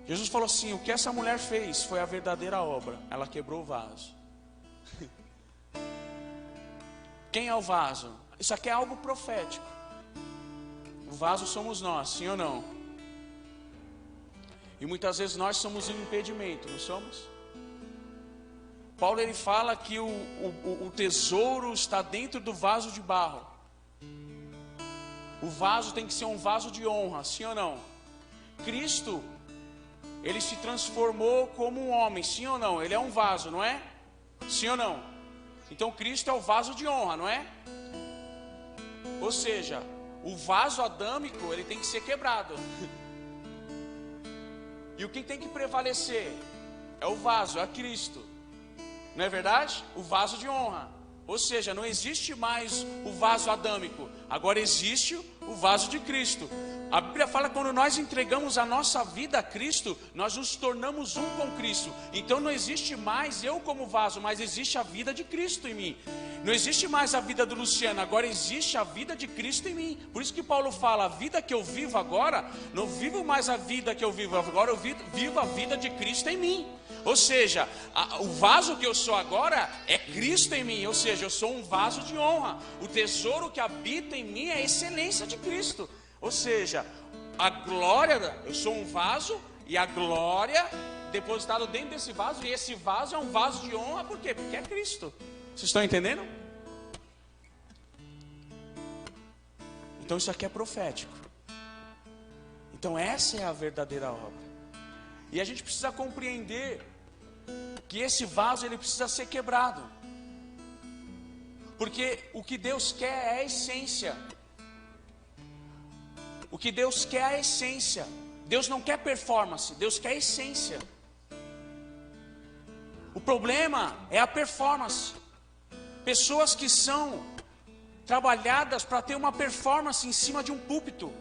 Jesus falou assim, o que essa mulher fez foi a verdadeira obra, ela quebrou o vaso. Quem é o vaso? Isso aqui é algo profético. O vaso somos nós, sim ou não? E muitas vezes nós somos um impedimento, não somos? Paulo ele fala que o tesouro está dentro do vaso de barro. O vaso tem que ser um vaso de honra, sim ou não? Cristo, ele se transformou como um homem, sim ou não? Ele é um vaso, não é? Sim ou não? Então Cristo é o vaso de honra, não é? Ou seja, o vaso adâmico, ele tem que ser quebrado. E o que tem que prevalecer? É o vaso, é Cristo. Não é verdade? O vaso de honra. Ou seja, não existe mais o vaso adâmico, agora existe o vaso de Cristo. A Bíblia fala que quando nós entregamos a nossa vida a Cristo, nós nos tornamos um com Cristo. Então não existe mais eu como vaso, mas existe a vida de Cristo em mim. Não existe mais a vida do Luciano, agora existe a vida de Cristo em mim. Por isso que Paulo fala, a vida que eu vivo agora, não vivo mais a vida que eu vivo agora, eu vivo a vida de Cristo em mim. Ou seja, o vaso que eu sou agora é Cristo em mim, ou seja, eu sou um vaso de honra. O tesouro que habita em mim é a excelência de Cristo. Ou seja, a glória, eu sou um vaso e a glória depositada dentro desse vaso, e esse vaso é um vaso de honra, por quê? Porque é Cristo. Vocês estão entendendo? Então isso aqui é profético. Então essa é a verdadeira obra. E a gente precisa compreender que esse vaso ele precisa ser quebrado. Porque o que Deus quer é a essência. O que Deus quer é a essência. Deus não quer performance, Deus quer a essência. O problema é a performance. Pessoas que são trabalhadas para ter uma performance em cima de um púlpito.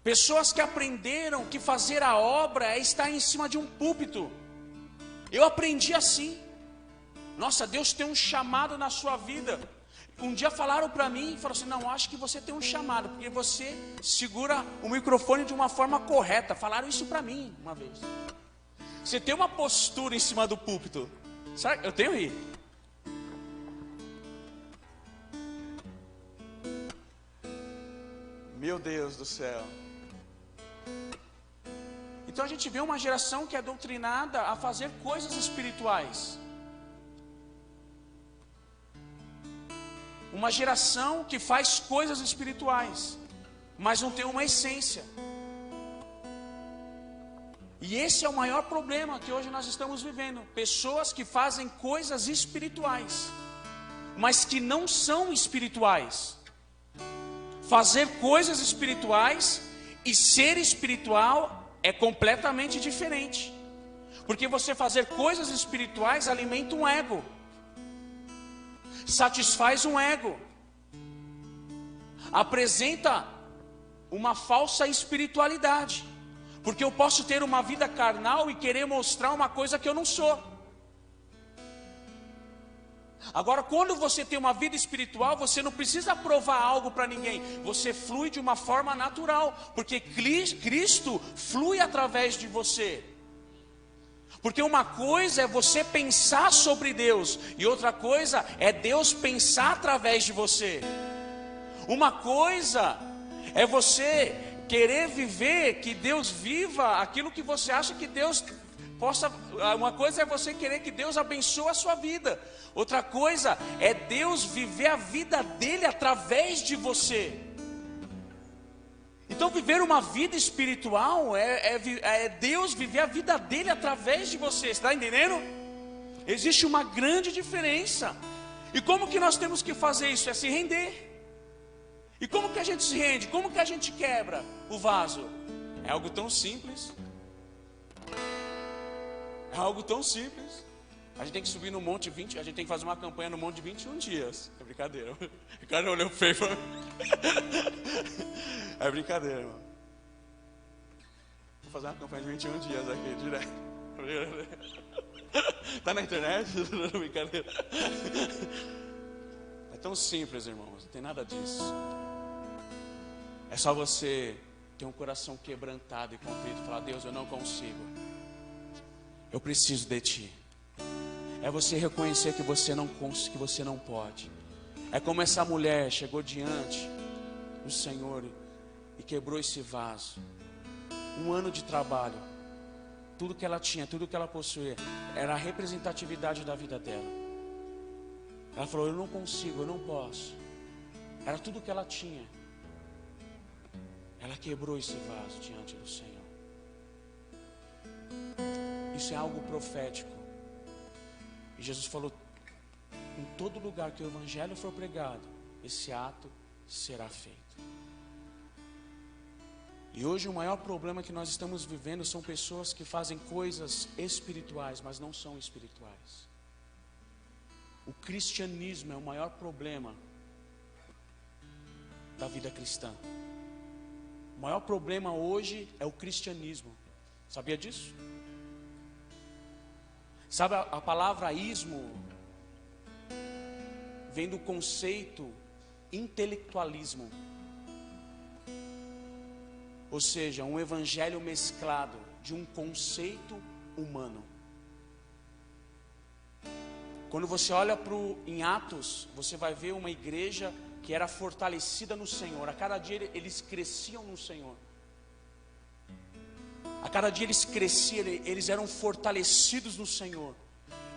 Pessoas que aprenderam que fazer a obra é estar em cima de um púlpito. Eu aprendi assim. Nossa, Deus tem um chamado na sua vida. um dia falaram para mim e falaram assim: não, acho que você tem um chamado, porque você segura o microfone de uma forma correta. Falaram isso para mim uma vez. Você tem uma postura em cima do púlpito. Sabe? Eu tenho rir. Meu Deus do céu. Então a gente vê uma geração que é doutrinada a fazer coisas espirituais. Uma geração que faz coisas espirituais, mas não tem uma essência. E esse é o maior problema que hoje nós estamos vivendo. Pessoas que fazem coisas espirituais, mas que não são espirituais. Fazer coisas espirituais e ser espiritual é completamente diferente. Porque você fazer coisas espirituais alimenta um ego, satisfaz um ego, apresenta uma falsa espiritualidade. Porque eu posso ter uma vida carnal e querer mostrar uma coisa que eu não sou. Agora, quando você tem uma vida espiritual, você não precisa provar algo para ninguém. Você flui de uma forma natural, porque Cristo flui através de você. Porque uma coisa é você pensar sobre Deus, e outra coisa é Deus pensar através de você. Uma coisa é você querer viver, que Deus viva aquilo que você acha que Deus possa. Uma coisa é você querer que Deus abençoe a sua vida. Outra coisa é Deus viver a vida dele através de você. Então viver uma vida espiritual é Deus viver a vida dele através de você. Está entendendo? Existe uma grande diferença. E como que nós temos que fazer isso? É se render. E como que a gente se rende? Como que a gente quebra o vaso? É algo tão simples. É algo tão simples. A gente tem que subir no monte 20, a gente tem que fazer uma campanha no monte de 21 dias. É brincadeira. O cara olhou feio pra mim. É brincadeira, irmão. Vou fazer uma campanha de 21 dias aqui, direto. Tá na internet? Brincadeira. É tão simples, irmãos. Não tem nada disso. É só você ter um coração quebrantado e contrito. Falar: Deus, eu não consigo. Eu preciso de Ti. É você reconhecer que você não consegue, que você não pode. É como essa mulher chegou diante do Senhor e quebrou esse vaso. 1 ano de trabalho. Tudo que ela tinha, tudo que ela possuía, era a representatividade da vida dela. Ela falou: eu não consigo, eu não posso. Era tudo que ela tinha. Ela quebrou esse vaso diante do Senhor. Isso é algo profético. E Jesus falou: em todo lugar que o Evangelho for pregado, esse ato será feito. E hoje o maior problema que nós estamos vivendo são pessoas que fazem coisas espirituais, mas não são espirituais. O cristianismo é o maior problema da vida cristã. O maior problema hoje é o cristianismo. Sabia disso? Sabe, a palavra ismo vem do conceito intelectualismo. Ou seja, um evangelho mesclado de um conceito humano. Quando você olha em Atos, você vai ver uma igreja que era fortalecida no Senhor. A cada dia eles cresciam no Senhor. A cada dia eles cresciam, eles eram fortalecidos no Senhor.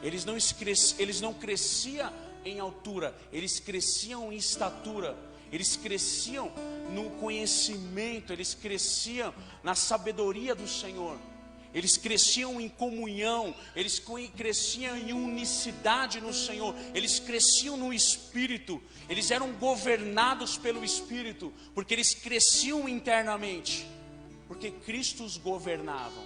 Eles não cresciam em altura, eles cresciam em estatura. Eles cresciam no conhecimento, eles cresciam na sabedoria do Senhor. Eles cresciam em comunhão, eles cresciam em unicidade no Senhor, eles cresciam no Espírito, eles eram governados pelo Espírito, porque eles cresciam internamente, porque Cristo os governava.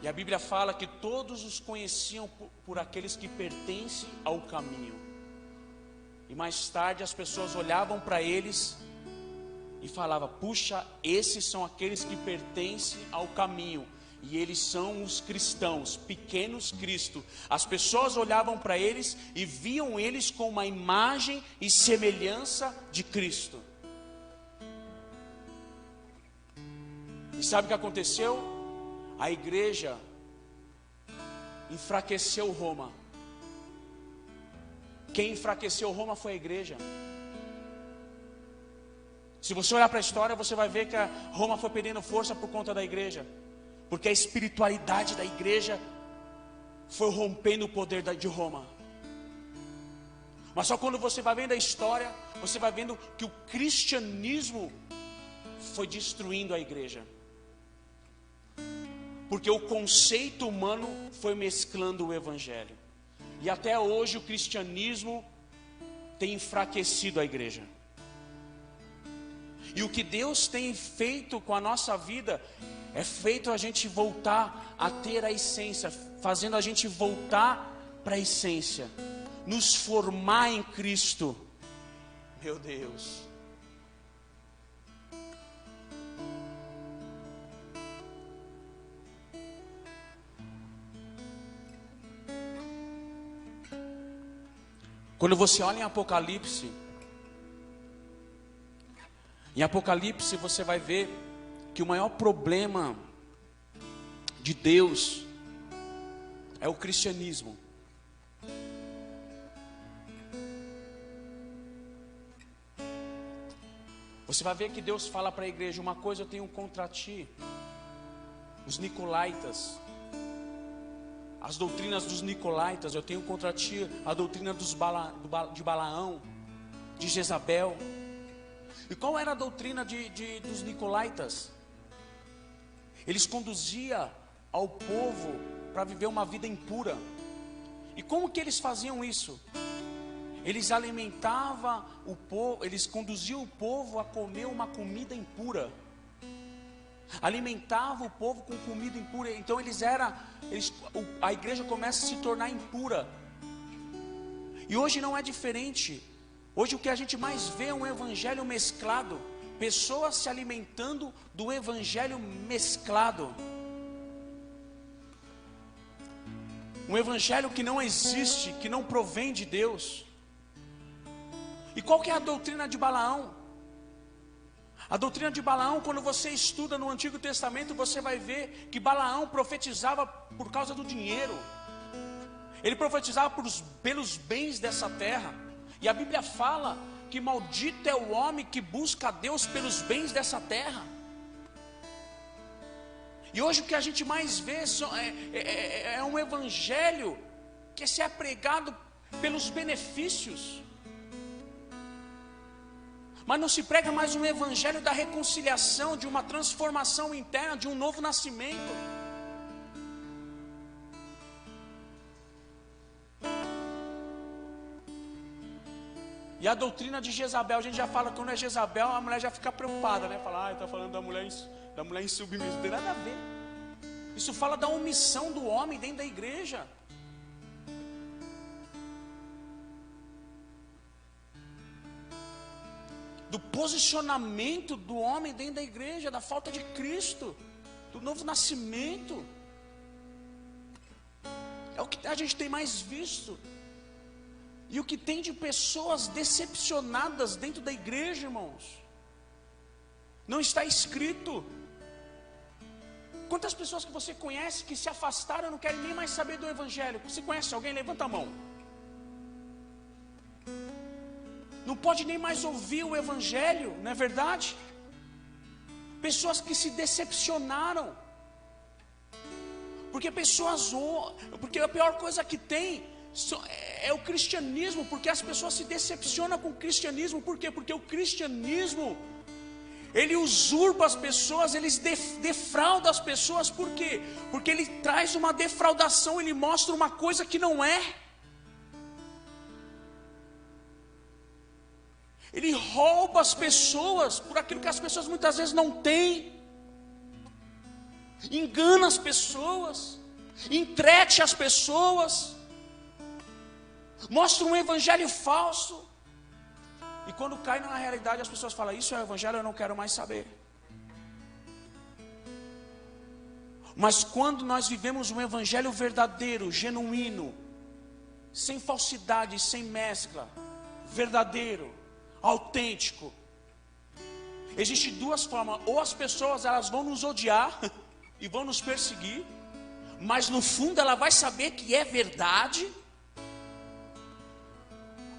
E a Bíblia fala que todos os conheciam por aqueles que pertencem ao caminho. E mais tarde as pessoas olhavam para eles e falavam: puxa, esses são aqueles que pertencem ao caminho. E eles são os cristãos, pequenos Cristo. As pessoas olhavam para eles e viam eles com uma imagem e semelhança de Cristo. E sabe o que aconteceu? A igreja enfraqueceu Roma. Quem enfraqueceu Roma foi a igreja. Se você olhar para a história, você vai ver que a Roma foi perdendo força por conta da igreja. Porque a espiritualidade da igreja foi rompendo o poder de Roma. Mas só quando você vai vendo a história, você vai vendo que o cristianismo foi destruindo a igreja. Porque o conceito humano foi mesclando o evangelho. E até hoje o cristianismo tem enfraquecido a igreja. E o que Deus tem feito com a nossa vida é feito a gente voltar a ter a essência, fazendo a gente voltar para a essência, nos formar em Cristo. Meu Deus. Quando você olha em Apocalipse você vai ver que o maior problema de Deus é o cristianismo. Você vai ver que Deus fala para a igreja: uma coisa eu tenho contra ti, os nicolaítas, as doutrinas dos nicolaítas, eu tenho contra ti a doutrina de Balaão, de Jezabel. E qual era a doutrina dos nicolaítas? Eles conduziam ao povo para viver uma vida impura. E como que eles faziam isso? Eles alimentavam o povo, eles conduziam o povo a comer uma comida impura. Alimentavam o povo com comida impura. Então a igreja começa a se tornar impura. E hoje não é diferente. Hoje o que a gente mais vê é um evangelho mesclado. Pessoas se alimentando do evangelho mesclado. Um evangelho que não existe, que não provém de Deus. E qual que é a doutrina de Balaão? A doutrina de Balaão, quando você estuda no Antigo Testamento, você vai ver que Balaão profetizava por causa do dinheiro. Ele profetizava pelos bens dessa terra. E a Bíblia fala que maldito é o homem que busca a Deus pelos bens dessa terra. E hoje o que a gente mais vê é um evangelho que se é pregado pelos benefícios. Mas não se prega mais um evangelho da reconciliação, de uma transformação interna, de um novo nascimento. E a doutrina de Jezabel, a gente já fala que quando é Jezabel, a mulher já fica preocupada, né? Fala, está falando da mulher insubmissa. Não tem nada a ver. Isso fala da omissão do homem dentro da igreja. Do posicionamento do homem dentro da igreja, da falta de Cristo, do novo nascimento. É o que a gente tem mais visto. E o que tem de pessoas decepcionadas dentro da igreja, irmãos? Não está escrito. Quantas pessoas que você conhece que se afastaram e não querem nem mais saber do evangelho? Você conhece alguém? Levanta a mão. Não pode nem mais ouvir o evangelho, não é verdade? Pessoas que se decepcionaram. Porque a pior coisa que tem é o cristianismo, porque as pessoas se decepcionam com o cristianismo. Por quê? Porque o cristianismo, ele usurpa as pessoas, ele defrauda as pessoas. Por quê? Porque ele traz uma defraudação, ele mostra uma coisa que não é. Ele rouba as pessoas por aquilo que as pessoas muitas vezes não têm. Engana as pessoas, entrete as pessoas, mostra um evangelho falso. E quando cai na realidade, as pessoas falam: isso é o evangelho, eu não quero mais saber. Mas quando nós vivemos um evangelho verdadeiro, genuíno, sem falsidade, sem mescla, verdadeiro, autêntico, existe duas formas: ou as pessoas elas vão nos odiar e vão nos perseguir, mas no fundo ela vai saber que é verdade,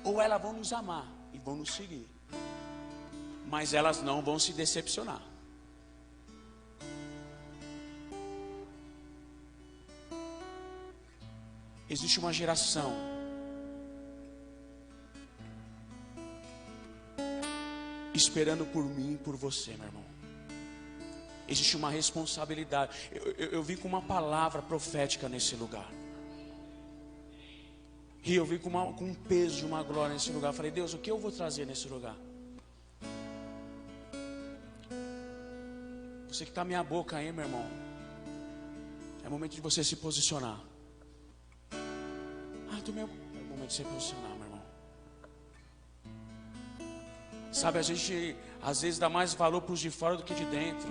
ou elas vão nos amar e vão nos seguir, mas elas não vão se decepcionar. Existe uma geração esperando por mim e por você, meu irmão. Existe uma responsabilidade. Eu vim com uma palavra profética nesse lugar. E eu vim com um peso de uma glória nesse lugar. Falei, Deus, o que eu vou trazer nesse lugar? Você que está minha boca aí, meu irmão, é momento de você se posicionar. É o momento de se posicionar, meu irmão. Sabe, a gente às vezes dá mais valor para os de fora do que de dentro.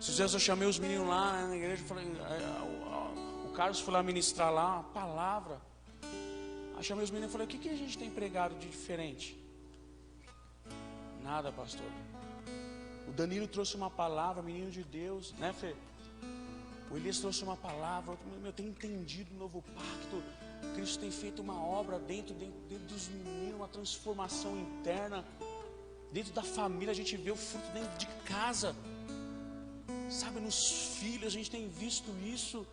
Esses dias eu chamei os meninos lá na igreja, falei, o Carlos foi lá ministrar lá uma palavra. Aí chamei os meninos e falei, o que a gente tem pregado de diferente? Nada, pastor. O Danilo trouxe uma palavra, menino de Deus, né, Fê? O Elias trouxe uma palavra, eu tenho entendido o novo pacto. Cristo tem feito uma obra dentro dos meninos, uma transformação interna. Dentro da família a gente vê o fruto dentro de casa. Sabe, nos filhos a gente tem visto isso.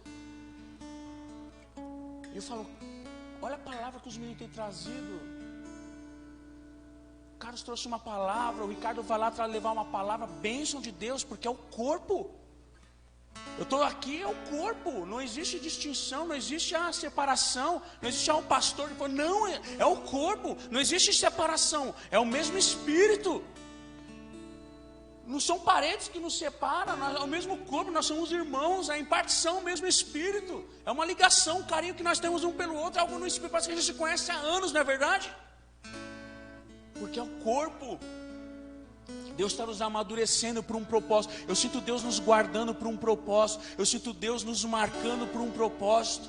E eu falo, olha a palavra que os meninos têm trazido. O Carlos trouxe uma palavra, o Ricardo vai lá para levar uma palavra, bênção de Deus, porque é o corpo. Eu estou aqui, é o corpo, não existe distinção, não existe a separação, não existe um pastor, não, é o corpo, não existe separação, é o mesmo Espírito. Não são paredes que nos separam, é o mesmo corpo, nós somos irmãos, a impartição, o mesmo Espírito, é uma ligação, um carinho que nós temos um pelo outro, é algo no Espírito, parece que a gente se conhece há anos, não é verdade? Porque é o corpo. Deus está nos amadurecendo por um propósito. Eu sinto Deus nos guardando por um propósito. Eu sinto Deus nos marcando por um propósito.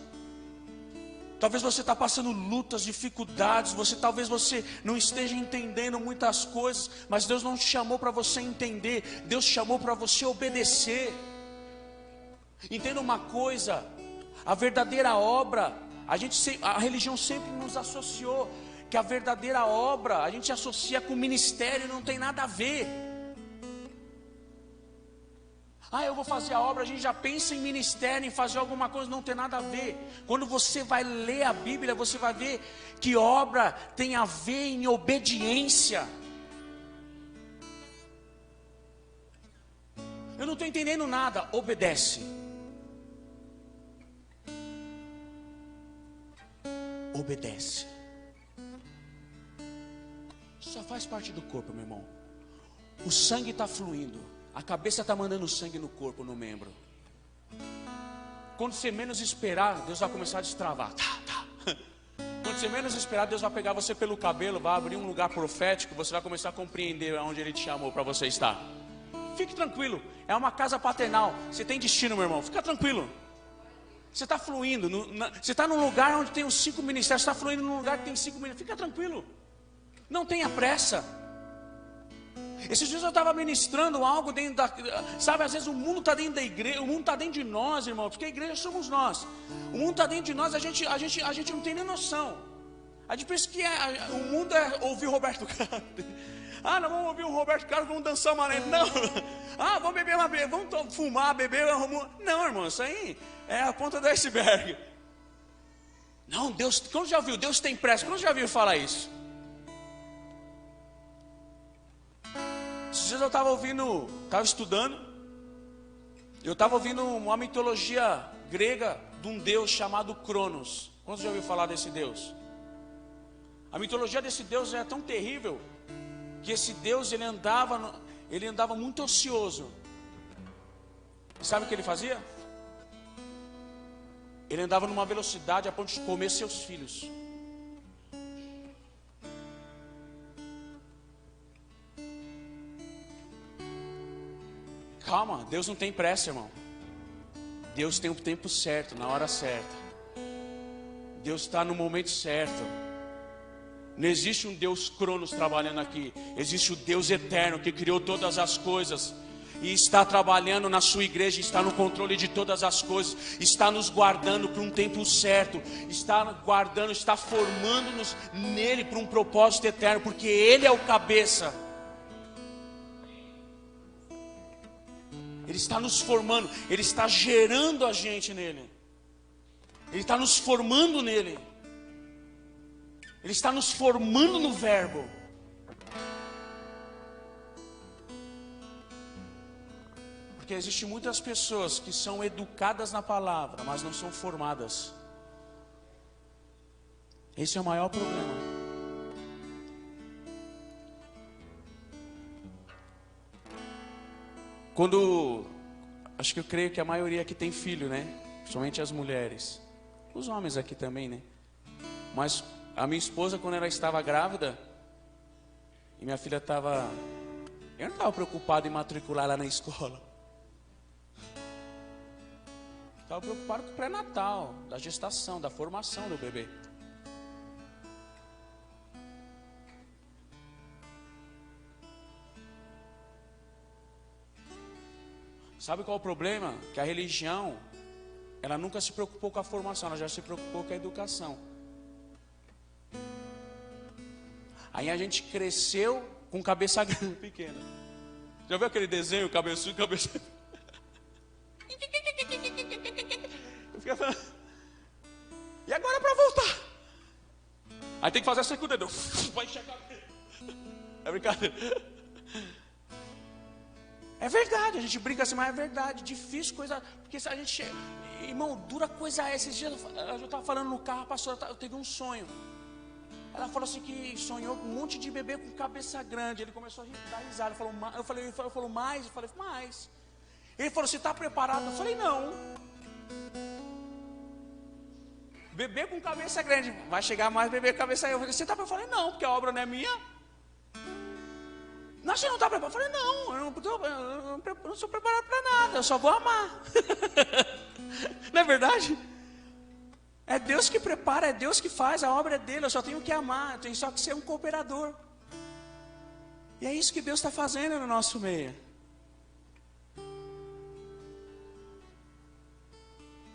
Talvez você está passando lutas, dificuldades. Talvez você não esteja entendendo muitas coisas. Mas Deus não te chamou para você entender. Deus te chamou para você obedecer. Entenda uma coisa. A verdadeira obra, a religião sempre nos associou que a verdadeira obra a gente associa com ministério, não tem nada a ver. Eu vou fazer a obra, a gente já pensa em ministério, em fazer alguma coisa, não tem nada a ver. Quando você vai ler a Bíblia, você vai ver que obra tem a ver em obediência. Eu não estou entendendo nada, obedece. Obedece. Só faz parte do corpo, meu irmão. O sangue está fluindo. A cabeça está mandando sangue no corpo, no membro. Quando você menos esperar, Deus vai começar a destravar. Quando você menos esperar, Deus vai pegar você pelo cabelo, vai abrir um lugar profético. Você vai começar a compreender onde Ele te chamou para você estar. Fique tranquilo. É uma casa paternal. Você tem destino, meu irmão. Fica tranquilo. Você está fluindo. Você está num lugar onde tem os 5 ministérios. Você está fluindo num lugar que tem 5 ministérios. Fica tranquilo. Não tenha pressa. Esses dias eu estava ministrando algo dentro da... Sabe, às vezes o mundo está dentro da igreja, o mundo está dentro de nós, irmão, porque a igreja somos nós. O mundo está dentro de nós, a gente não tem nem noção. A gente pensa que o mundo é ouvir o Roberto Carlos. Nós vamos ouvir o Roberto Carlos, vamos dançar uma lenda. Não. Vamos beber uma breja, vamos fumar, beber. Não, irmão, isso aí é a ponta do iceberg. Não, Deus, quando já viu? Deus tem pressa. Quando já viu falar isso? Esses dias eu estava estudando, eu estava ouvindo uma mitologia grega de um deus chamado Cronos. Quantos já ouviu falar desse deus? A mitologia desse deus é tão terrível, que esse deus ele andava muito ocioso. E sabe o que ele fazia? Ele andava numa velocidade a ponto de comer seus filhos. Calma, Deus não tem pressa, irmão. Deus tem o tempo certo, na hora certa. Deus está no momento certo. Não existe um Deus Cronos trabalhando aqui. Existe o Deus eterno que criou todas as coisas e está trabalhando na sua igreja, está no controle de todas as coisas, está nos guardando para um tempo certo, está guardando, está formando-nos nele para um propósito eterno, porque Ele é o cabeça. Ele está nos formando, Ele está gerando a gente nele, Ele está nos formando nele, Ele está nos formando no Verbo. Porque existem muitas pessoas que são educadas na palavra, mas não são formadas. Esse é o maior problema. Acho que eu creio que a maioria aqui tem filho, né? Principalmente as mulheres. Os homens aqui também, né? Mas a minha esposa, quando ela estava grávida, e minha filha estava... Eu não estava preocupado em matricular ela na escola. Estava preocupado com o pré-natal, da gestação, da formação do bebê. Sabe qual é o problema? Que a religião, ela nunca se preocupou com a formação, ela já se preocupou com a educação. Aí a gente cresceu com cabeça grande, pequena. Já viu aquele desenho, cabeçudo, cabeça... E agora para voltar? Aí tem que fazer assim com o dedo. Vai chegar. É brincadeira. É verdade, a gente brinca assim, mas é verdade. Difícil coisa. Porque se a gente. Irmão, dura coisa é. Esses dias eu estava falando no carro, a pastora teve um sonho. Ela falou assim que sonhou com um monte de bebê com cabeça grande. Ele começou a dar risada. Ele falou, mais? Eu falei, mais. Ele falou, você está preparado? Eu falei, não. Bebê com cabeça grande, vai chegar mais bebê com cabeça grande. Você está preparado? Eu falei, não, porque a obra não é minha. Não, você não está preparado? Eu falei, não, eu não sou preparado para nada, eu só vou amar. Não é verdade? É Deus que prepara, é Deus que faz, a obra é dele, eu só tenho que amar, eu tenho só que ser um cooperador. E é isso que Deus está fazendo no nosso meio.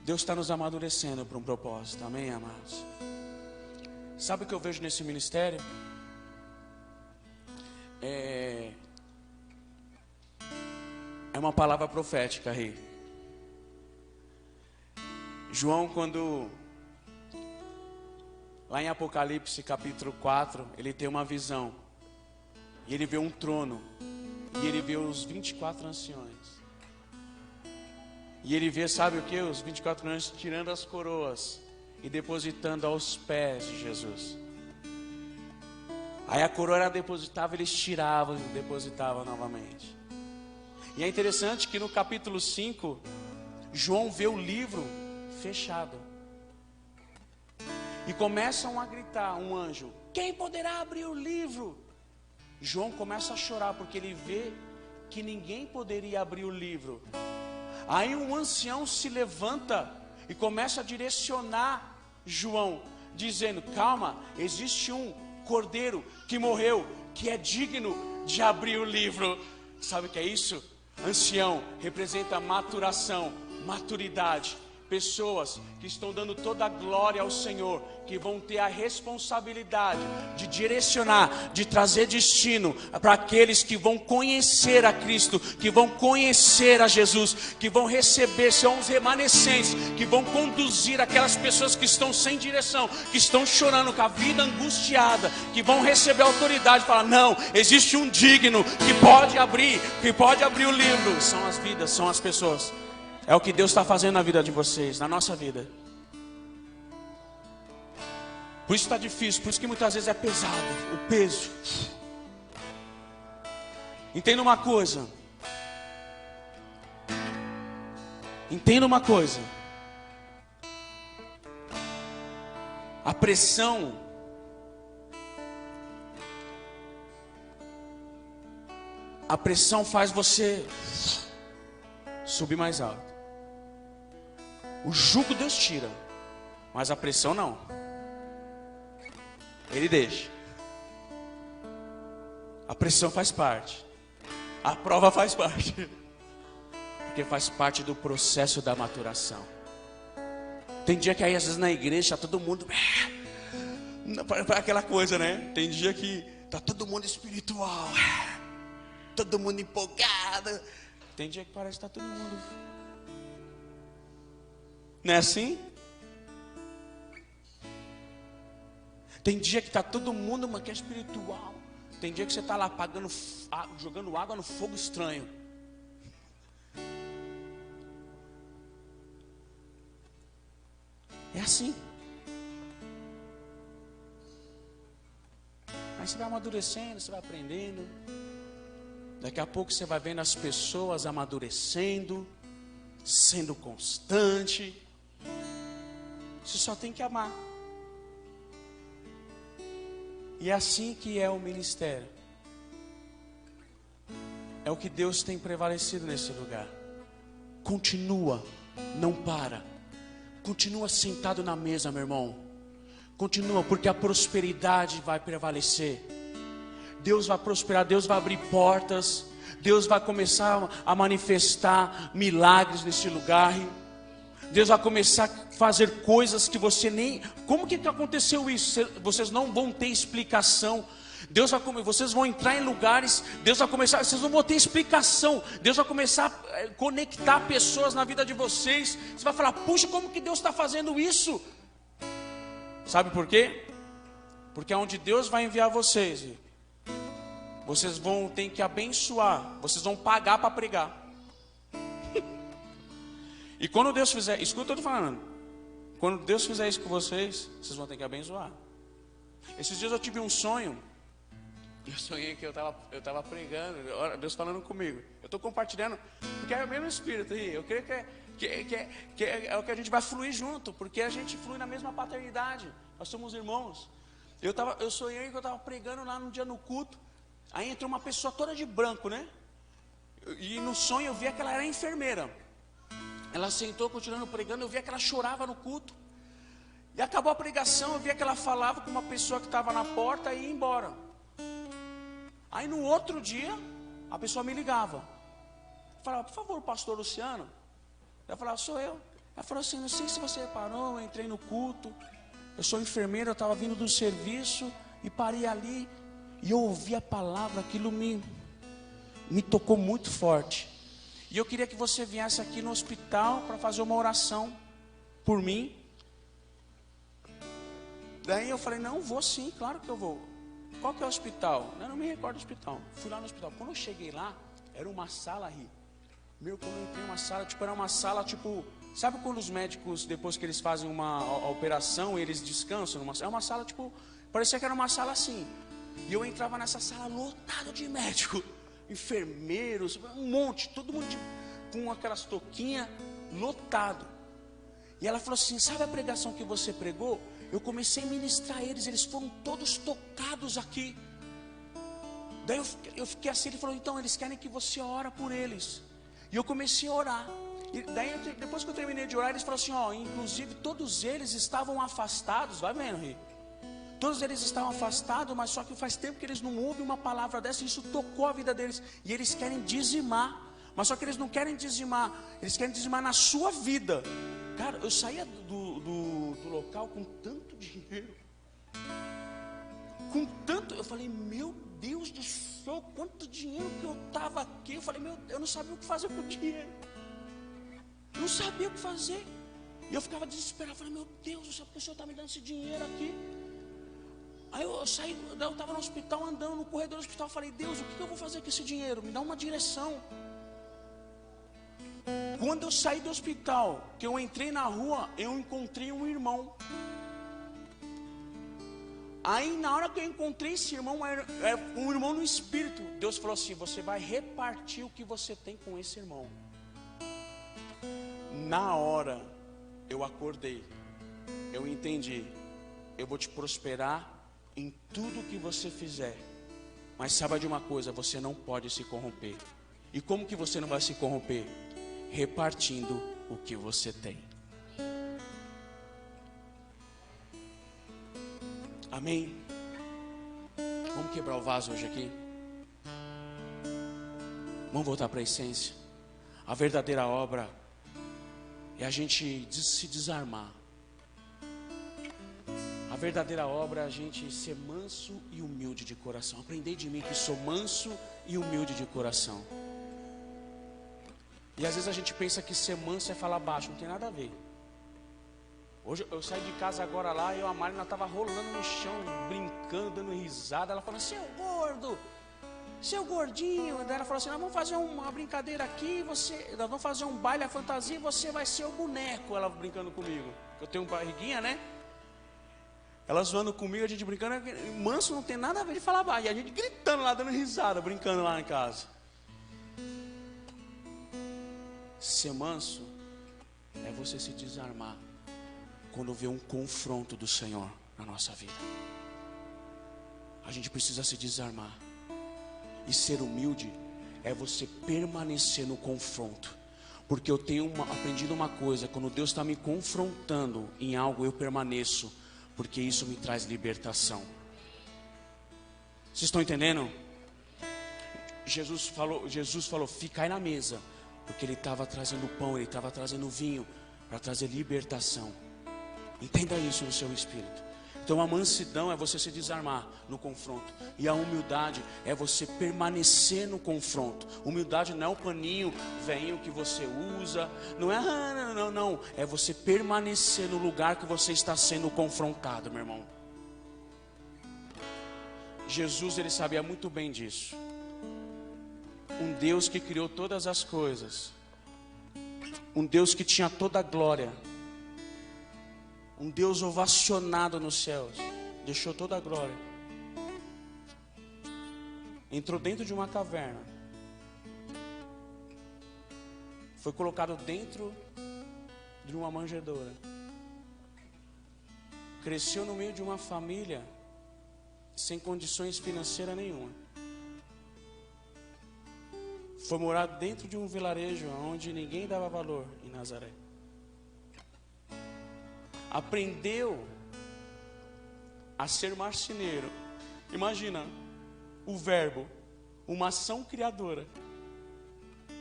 Deus está nos amadurecendo para um propósito, amém, amados? Sabe o que eu vejo nesse ministério? É uma palavra profética, Rei. João, quando lá em Apocalipse capítulo 4, ele tem uma visão. E ele vê um trono. E ele vê os 24 anciões. E ele vê, sabe o que? Os 24 anciões tirando as coroas e depositando aos pés de Jesus. Aí a coroa era depositável, eles tiravam e depositavam novamente. E é interessante que no capítulo 5, João vê o livro fechado. E começam a gritar, um anjo, quem poderá abrir o livro? João começa a chorar porque ele vê que ninguém poderia abrir o livro. Aí um ancião se levanta e começa a direcionar João, dizendo, calma, existe um cordeiro que morreu, que é digno de abrir o livro. Sabe o que é isso? Ancião representa maturação, maturidade. Pessoas que estão dando toda a glória ao Senhor, que vão ter a responsabilidade de direcionar, de trazer destino para aqueles que vão conhecer a Cristo, que vão conhecer a Jesus, que vão receber, são os remanescentes, que vão conduzir aquelas pessoas que estão sem direção, que estão chorando com a vida angustiada, que vão receber a autoridade e falar, não, existe um digno que pode abrir o livro. São as vidas, são as pessoas. É o que Deus está fazendo na vida de vocês, na nossa vida. Por isso está difícil, por isso que muitas vezes é pesado, o peso. Entenda uma coisa. Entenda uma coisa. A pressão faz você subir mais alto. O jugo Deus tira, mas a pressão não. Ele deixa. A pressão faz parte. A prova faz parte. Porque faz parte do processo da maturação. Tem dia que aí às vezes na igreja todo mundo aquela coisa, né? Tem dia que tá todo mundo espiritual, todo mundo empolgado. Tem dia que parece que tá todo mundo. Não é assim? Tem dia que tá todo mundo, mas que é espiritual. Tem dia que você tá lá jogando água no fogo estranho. É assim. Aí você vai amadurecendo, você vai aprendendo. Daqui a pouco você vai vendo as pessoas amadurecendo, sendo constante. Você só tem que amar. E é assim que é o ministério. É o que Deus tem prevalecido nesse lugar. Continua, não para. Continua sentado na mesa, meu irmão. Continua, porque a prosperidade vai prevalecer. Deus vai prosperar, Deus vai abrir portas. Deus vai começar a manifestar milagres nesse lugar. Deus vai começar a fazer coisas que você nem... Como que aconteceu isso? Vocês não vão ter explicação. Deus vai vocês vão entrar em lugares, Deus vai começar, vocês não vão ter explicação. Deus vai começar a conectar pessoas na vida de vocês. Você vai falar, puxa, como que Deus está fazendo isso? Sabe por quê? Porque aonde Deus vai enviar vocês, vocês vão ter que abençoar, vocês vão pagar para pregar. E quando Deus fizer, escuta o que eu estou falando. Quando Deus fizer isso com vocês, vocês vão ter que abençoar. Esses dias eu tive um sonho. Eu sonhei que eu estava pregando, Deus falando comigo. Eu estou compartilhando, porque é o mesmo espírito aí. Eu creio que é o que a gente vai fluir junto, porque a gente flui na mesma paternidade. Nós somos irmãos. Eu sonhei que eu estava pregando lá no dia no culto. Aí entrou uma pessoa toda de branco, né? E no sonho eu via que ela era enfermeira. Ela sentou continuando pregando, eu via que ela chorava no culto. E acabou a pregação, eu via que ela falava com uma pessoa que estava na porta e ia embora. Aí no outro dia, a pessoa me ligava. Falava, por favor, pastor Luciano. Eu falava, sou eu. Ela falou assim, não sei se você reparou, eu entrei no culto. Eu sou enfermeira, eu estava vindo do serviço e parei ali. E eu ouvi a palavra, aquilo me tocou muito forte. E eu queria que você viesse aqui no hospital para fazer uma oração por mim. Daí eu falei, não, vou sim, claro que eu vou. Qual que é o hospital? Eu não me recordo do hospital. Fui lá no hospital. Quando eu cheguei lá, era uma sala aí. Quando eu entrei uma sala, era uma sala, sabe quando os médicos, depois que eles fazem uma operação, eles descansam? É uma sala, parecia que era uma sala assim. E eu entrava nessa sala lotada de médico, enfermeiros, um monte, todo mundo com aquelas touquinhas, lotado. E ela falou assim, sabe a pregação que você pregou? Eu comecei a ministrar eles foram todos tocados aqui. Daí eu fiquei assim, ele falou, então eles querem que você ora por eles. E eu comecei a orar. E daí depois que eu terminei de orar, eles falaram assim, inclusive todos eles estavam afastados, vai vendo, Rui? Todos eles estavam afastados, mas só que faz tempo que eles não ouvem uma palavra dessa, e isso tocou a vida deles. E eles querem dizimar, mas só que eles não querem dizimar, eles querem dizimar na sua vida. Cara, eu saía do local com tanto dinheiro, eu falei, meu Deus do céu, quanto dinheiro que eu estava aqui. Eu falei, eu não sabia o que fazer com o dinheiro, não sabia o que fazer. E eu ficava desesperado, eu falei, meu Deus, essa pessoa está me dando esse dinheiro aqui. Aí eu saí, eu estava no hospital, andando no corredor do hospital, eu falei, Deus, o que eu vou fazer com esse dinheiro? Me dá uma direção. Quando eu saí do hospital, que eu entrei na rua, eu encontrei um irmão. Aí na hora que eu encontrei esse irmão, era um irmão no espírito. Deus falou assim, você vai repartir o que você tem com esse irmão. Na hora, eu acordei, eu entendi, eu vou te prosperar em tudo que você fizer. Mas saiba de uma coisa, você não pode se corromper. E como que você não vai se corromper? Repartindo o que você tem. Amém? Vamos quebrar o vaso hoje aqui? Vamos voltar para a essência. A verdadeira obra é a gente se desarmar. A verdadeira obra é a gente ser manso e humilde de coração. Aprendei de mim que sou manso e humilde de coração. E às vezes a gente pensa que ser manso é falar baixo. Não tem nada a ver. Hoje eu saí de casa agora lá e a Marina estava rolando no chão, brincando, dando risada. Ela falou, seu gordo, seu gordinho. Daí ela falou assim, nós vamos fazer uma brincadeira aqui, nós vamos fazer um baile, a fantasia, e você vai ser o boneco. Ela brincando comigo. Eu tenho barriguinha, né? Ela zoando comigo, a gente brincando. Manso não tem nada a ver de falar baixo. E a gente gritando lá, dando risada, brincando lá em casa. Ser manso é você se desarmar quando vê um confronto do Senhor na nossa vida. A gente precisa se desarmar. E ser humilde é você permanecer no confronto. Porque eu tenho aprendido uma coisa: quando Deus está me confrontando em algo, eu permaneço, porque isso me traz libertação. Vocês estão entendendo? Jesus falou, ficai na mesa, porque Ele estava trazendo pão, Ele estava trazendo vinho, para trazer libertação. Entenda isso no seu espírito. Então a mansidão é você se desarmar no confronto. E a humildade é você permanecer no confronto. Humildade não é o paninho velhinho que você usa. Não é, não. É você permanecer no lugar que você está sendo confrontado, meu irmão. Jesus, ele sabia muito bem disso. Um Deus que criou todas as coisas. Um Deus que tinha toda a glória. Um Deus ovacionado nos céus. Deixou toda a glória. Entrou dentro de uma caverna. Foi colocado dentro de uma manjedoura. Cresceu no meio de uma família sem condições financeiras nenhuma. Foi morar dentro de um vilarejo onde ninguém dava valor, em Nazaré. Aprendeu a ser marceneiro. Imagina o verbo, uma ação criadora.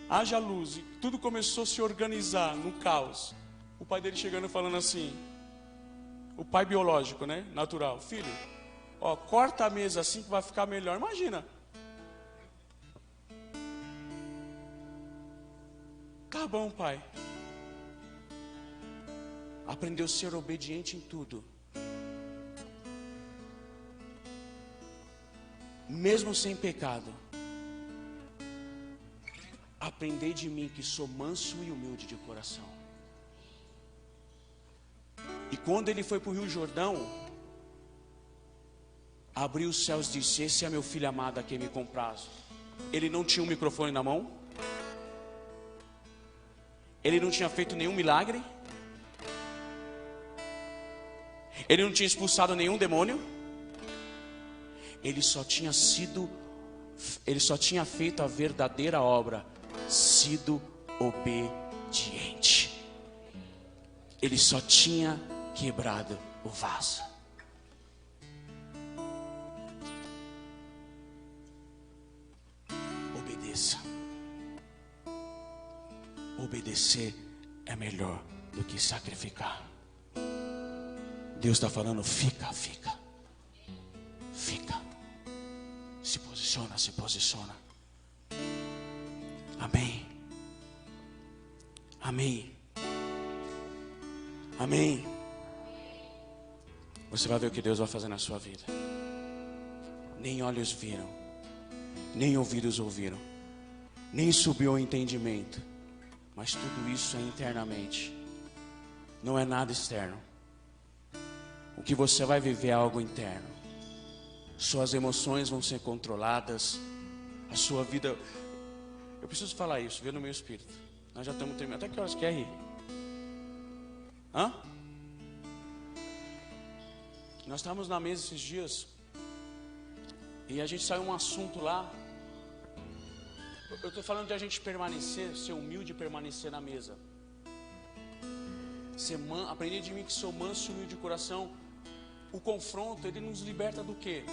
Haja luz, e tudo começou a se organizar no caos. O pai dele chegando e falando assim, o pai biológico, né, natural: filho, ó, corta a mesa assim que vai ficar melhor. Imagina. Tá bom, pai. Aprendeu a ser obediente em tudo. Mesmo sem pecado. Aprendei de mim que sou manso e humilde de coração. E quando ele foi para o Rio Jordão, abriu os céus e disse: esse é meu filho amado a quem me comprazo. Ele não tinha um microfone na mão. Ele não tinha feito nenhum milagre. Ele não tinha expulsado nenhum demônio. Ele só tinha feito a verdadeira obra, sido obediente. Ele só tinha quebrado o vaso. Obedeça. Obedecer é melhor do que sacrificar. Deus está falando, fica. Se posiciona. Amém. Você vai ver o que Deus vai fazer na sua vida. Nem olhos viram, nem ouvidos ouviram, nem subiu ao entendimento. Mas tudo isso é internamente. Não é nada externo. O que você vai viver é algo interno. Suas emoções vão ser controladas. A sua vida... Eu preciso falar isso, ver no meu espírito. Nós já estamos terminando. Até que horas quer rir? Hã? Nós estávamos na mesa esses dias. E a gente saiu um assunto lá. Eu estou falando de a gente permanecer, ser humilde e permanecer na mesa. Aprender de mim que sou manso e humilde de coração. o confronto, ele nos liberta do quê?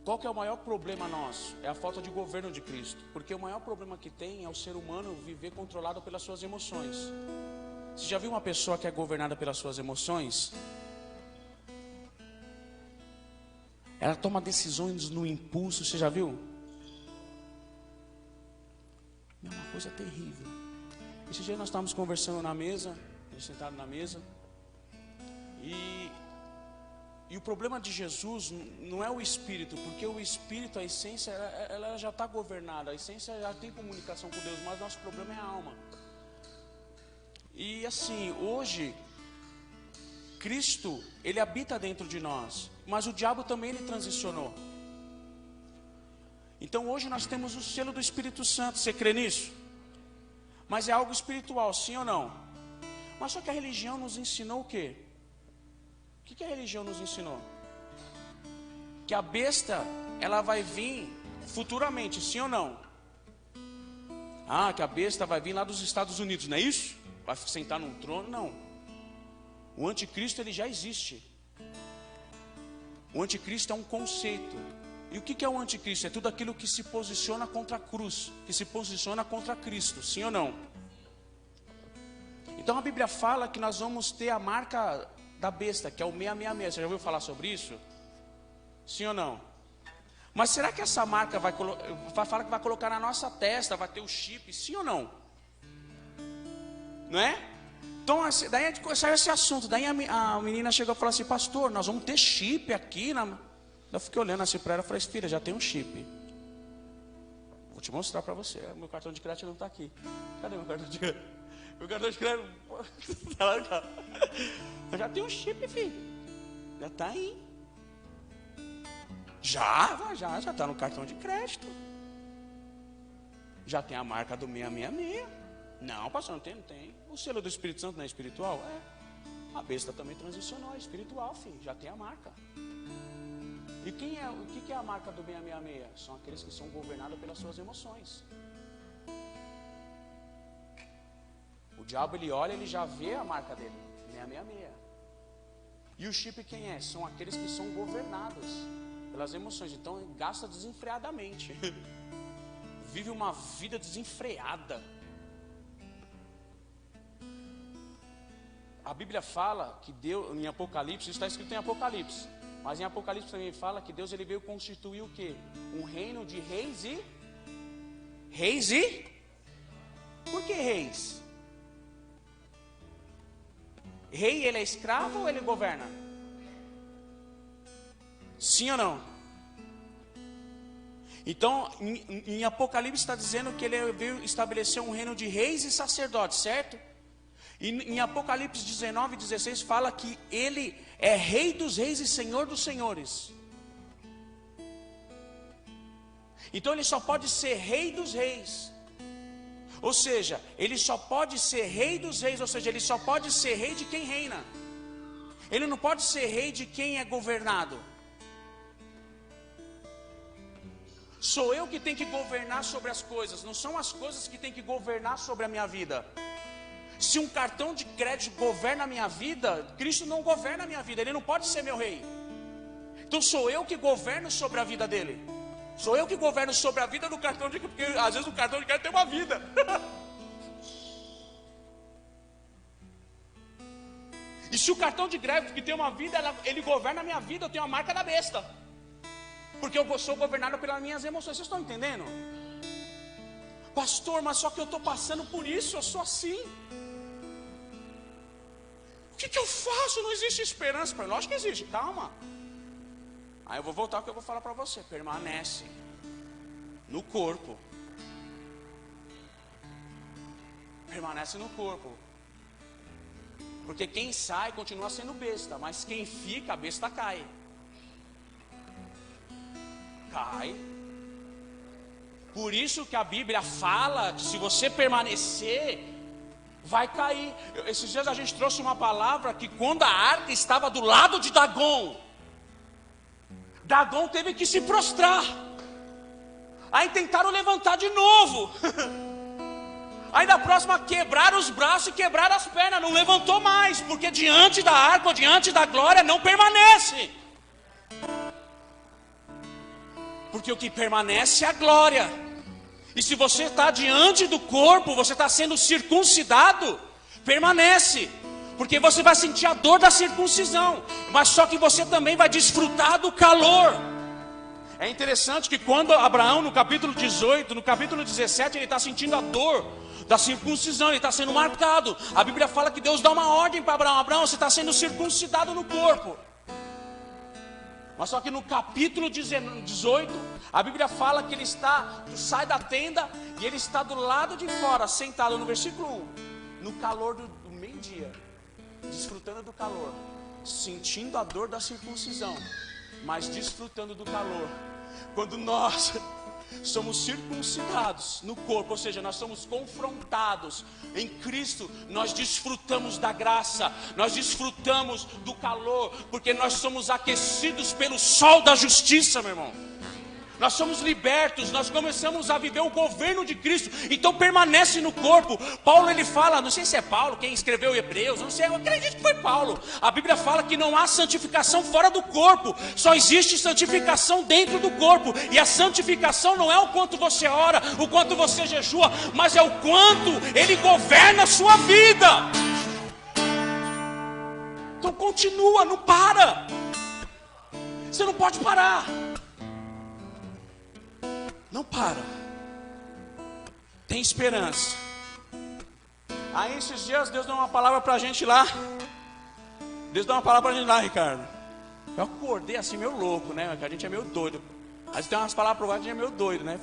Qual que é o maior problema nosso? É a falta de governo de Cristo. Porque o maior problema que tem é o ser humano viver controlado pelas suas emoções. Você já viu uma pessoa que é governada pelas suas emoções? Ela toma decisões no impulso, você já viu? É uma coisa terrível. Esse dia nós estávamos conversando na mesa, sentado na mesa, e o problema de Jesus não é o Espírito, porque o Espírito, a essência, ela já está governada, a essência já tem comunicação com Deus, mas nosso problema é a alma. E assim, hoje, Cristo, Ele habita dentro de nós, mas o diabo também ele transicionou. Então hoje nós temos o selo do Espírito Santo, você crê nisso? Mas é algo espiritual, sim ou não? Mas só que a religião nos ensinou o quê? O que a religião nos ensinou? Que a besta, ela vai vir futuramente, sim ou não? Ah, que a besta vai vir lá dos Estados Unidos, não é isso? Vai sentar num trono, não. O anticristo, ele já existe. O anticristo é um conceito. E o que é o anticristo? É tudo aquilo que se posiciona contra a cruz, que se posiciona contra Cristo, sim ou não? Então a Bíblia fala que nós vamos ter a marca da besta, que é o 666. Você já ouviu falar sobre isso? Sim ou não? Mas será que essa marca vai falar que vai colocar na nossa testa, vai ter o chip, sim ou não? Não é? Então, daí saiu esse assunto. Daí a menina chegou e falou assim: pastor, nós vamos ter chip aqui. Eu fiquei olhando assim para ela e falei: filha, já tem um chip. Vou te mostrar para você. Meu cartão de crédito não está aqui. Cadê meu cartão de crédito? Meu cartão de crédito está lá. Já tem um chip, filho. Já está aí. Já está no cartão de crédito. Já tem a marca do 666. Não, pastor, não tem. O selo do Espírito Santo não é espiritual? É. A besta também transicionou, é espiritual, filho. Já tem a marca. E o que é a marca do 666? São aqueles que são governados pelas suas emoções. O diabo, ele olha, ele já vê a marca dele, 666. E o chip quem é? São aqueles que são governados pelas emoções. Então ele gasta desenfreadamente. Vive uma vida desenfreada. A Bíblia fala que Deus, em Apocalipse, isso está escrito em Apocalipse, mas em Apocalipse também fala que Deus ele veio constituir o quê? Um reino de reis e... Por que reis? Rei, ele é escravo ou ele governa? Sim ou não? Então, em Apocalipse está dizendo que ele veio estabelecer um reino de reis e sacerdotes, certo? E em Apocalipse 19, 16 fala que ele é rei dos reis e senhor dos senhores. Então ele só pode ser rei dos reis. Ou seja, ele só pode ser rei dos reis, ou seja, ele só pode ser rei de quem reina. Ele não pode ser rei de quem é governado. Sou eu que tenho que governar sobre as coisas, não são as coisas que têm que governar sobre a minha vida. Se um cartão de crédito governa a minha vida, Cristo não governa a minha vida, Ele não pode ser meu rei. Então sou eu que governo sobre a vida dele. Sou eu que governo sobre a vida do cartão de crédito, porque às vezes o cartão de crédito tem uma vida. E se o cartão de crédito que tem uma vida, ele governa a minha vida, eu tenho a marca da besta. Porque eu sou governado pelas minhas emoções, vocês estão entendendo? Pastor, mas só que eu estou passando por isso, eu sou assim. O que eu faço? Não existe esperança para nós. Lógico que existe, calma. Aí eu vou voltar ao que eu vou falar para você. Permanece no corpo. Permanece no corpo. Porque quem sai continua sendo besta, mas quem fica, a besta cai. Cai. Por isso que a Bíblia fala que se você permanecer, vai cair. Esses dias a gente trouxe uma palavra que quando a arca estava do lado de Dagon teve que se prostrar. Aí tentaram levantar de novo. Aí na próxima quebraram os braços e quebraram as pernas, não levantou mais, porque diante da arca ou diante da glória não permanece. Porque o que permanece é a glória. E se você está diante do corpo, você está sendo circuncidado, permanece. Porque você vai sentir a dor da circuncisão, mas só que você também vai desfrutar do calor. É interessante que quando Abraão, no capítulo 18, no capítulo 17, ele está sentindo a dor da circuncisão, ele está sendo marcado. A Bíblia fala que Deus dá uma ordem para Abraão: Abraão, você está sendo circuncidado no corpo. Mas só que no capítulo 18, a Bíblia fala que ele sai da tenda e ele está do lado de fora, sentado no versículo 1, no calor do meio-dia, desfrutando do calor, sentindo a dor da circuncisão, mas desfrutando do calor. Quando nós somos circuncidados no corpo, ou seja, nós somos confrontados em Cristo, nós desfrutamos da graça, nós desfrutamos do calor, porque nós somos aquecidos pelo sol da justiça, meu irmão. Nós somos libertos, nós começamos a viver o governo de Cristo, então permanece no corpo. Paulo, ele fala, não sei se é Paulo quem escreveu Hebreus, não sei, eu acredito que foi Paulo. A Bíblia fala que não há santificação fora do corpo, só existe santificação dentro do corpo. E a santificação não é o quanto você ora, o quanto você jejua, mas é o quanto Ele governa a sua vida. Então continua, não para. Você não pode parar. Não para. Tem esperança. Aí esses dias Deus deu uma palavra pra gente lá. Deus deu uma palavra pra gente lá, Ricardo. Eu acordei assim meio louco, né? Porque a gente é meio doido. Aí tem umas palavras provadas, a gente é meio doido, né?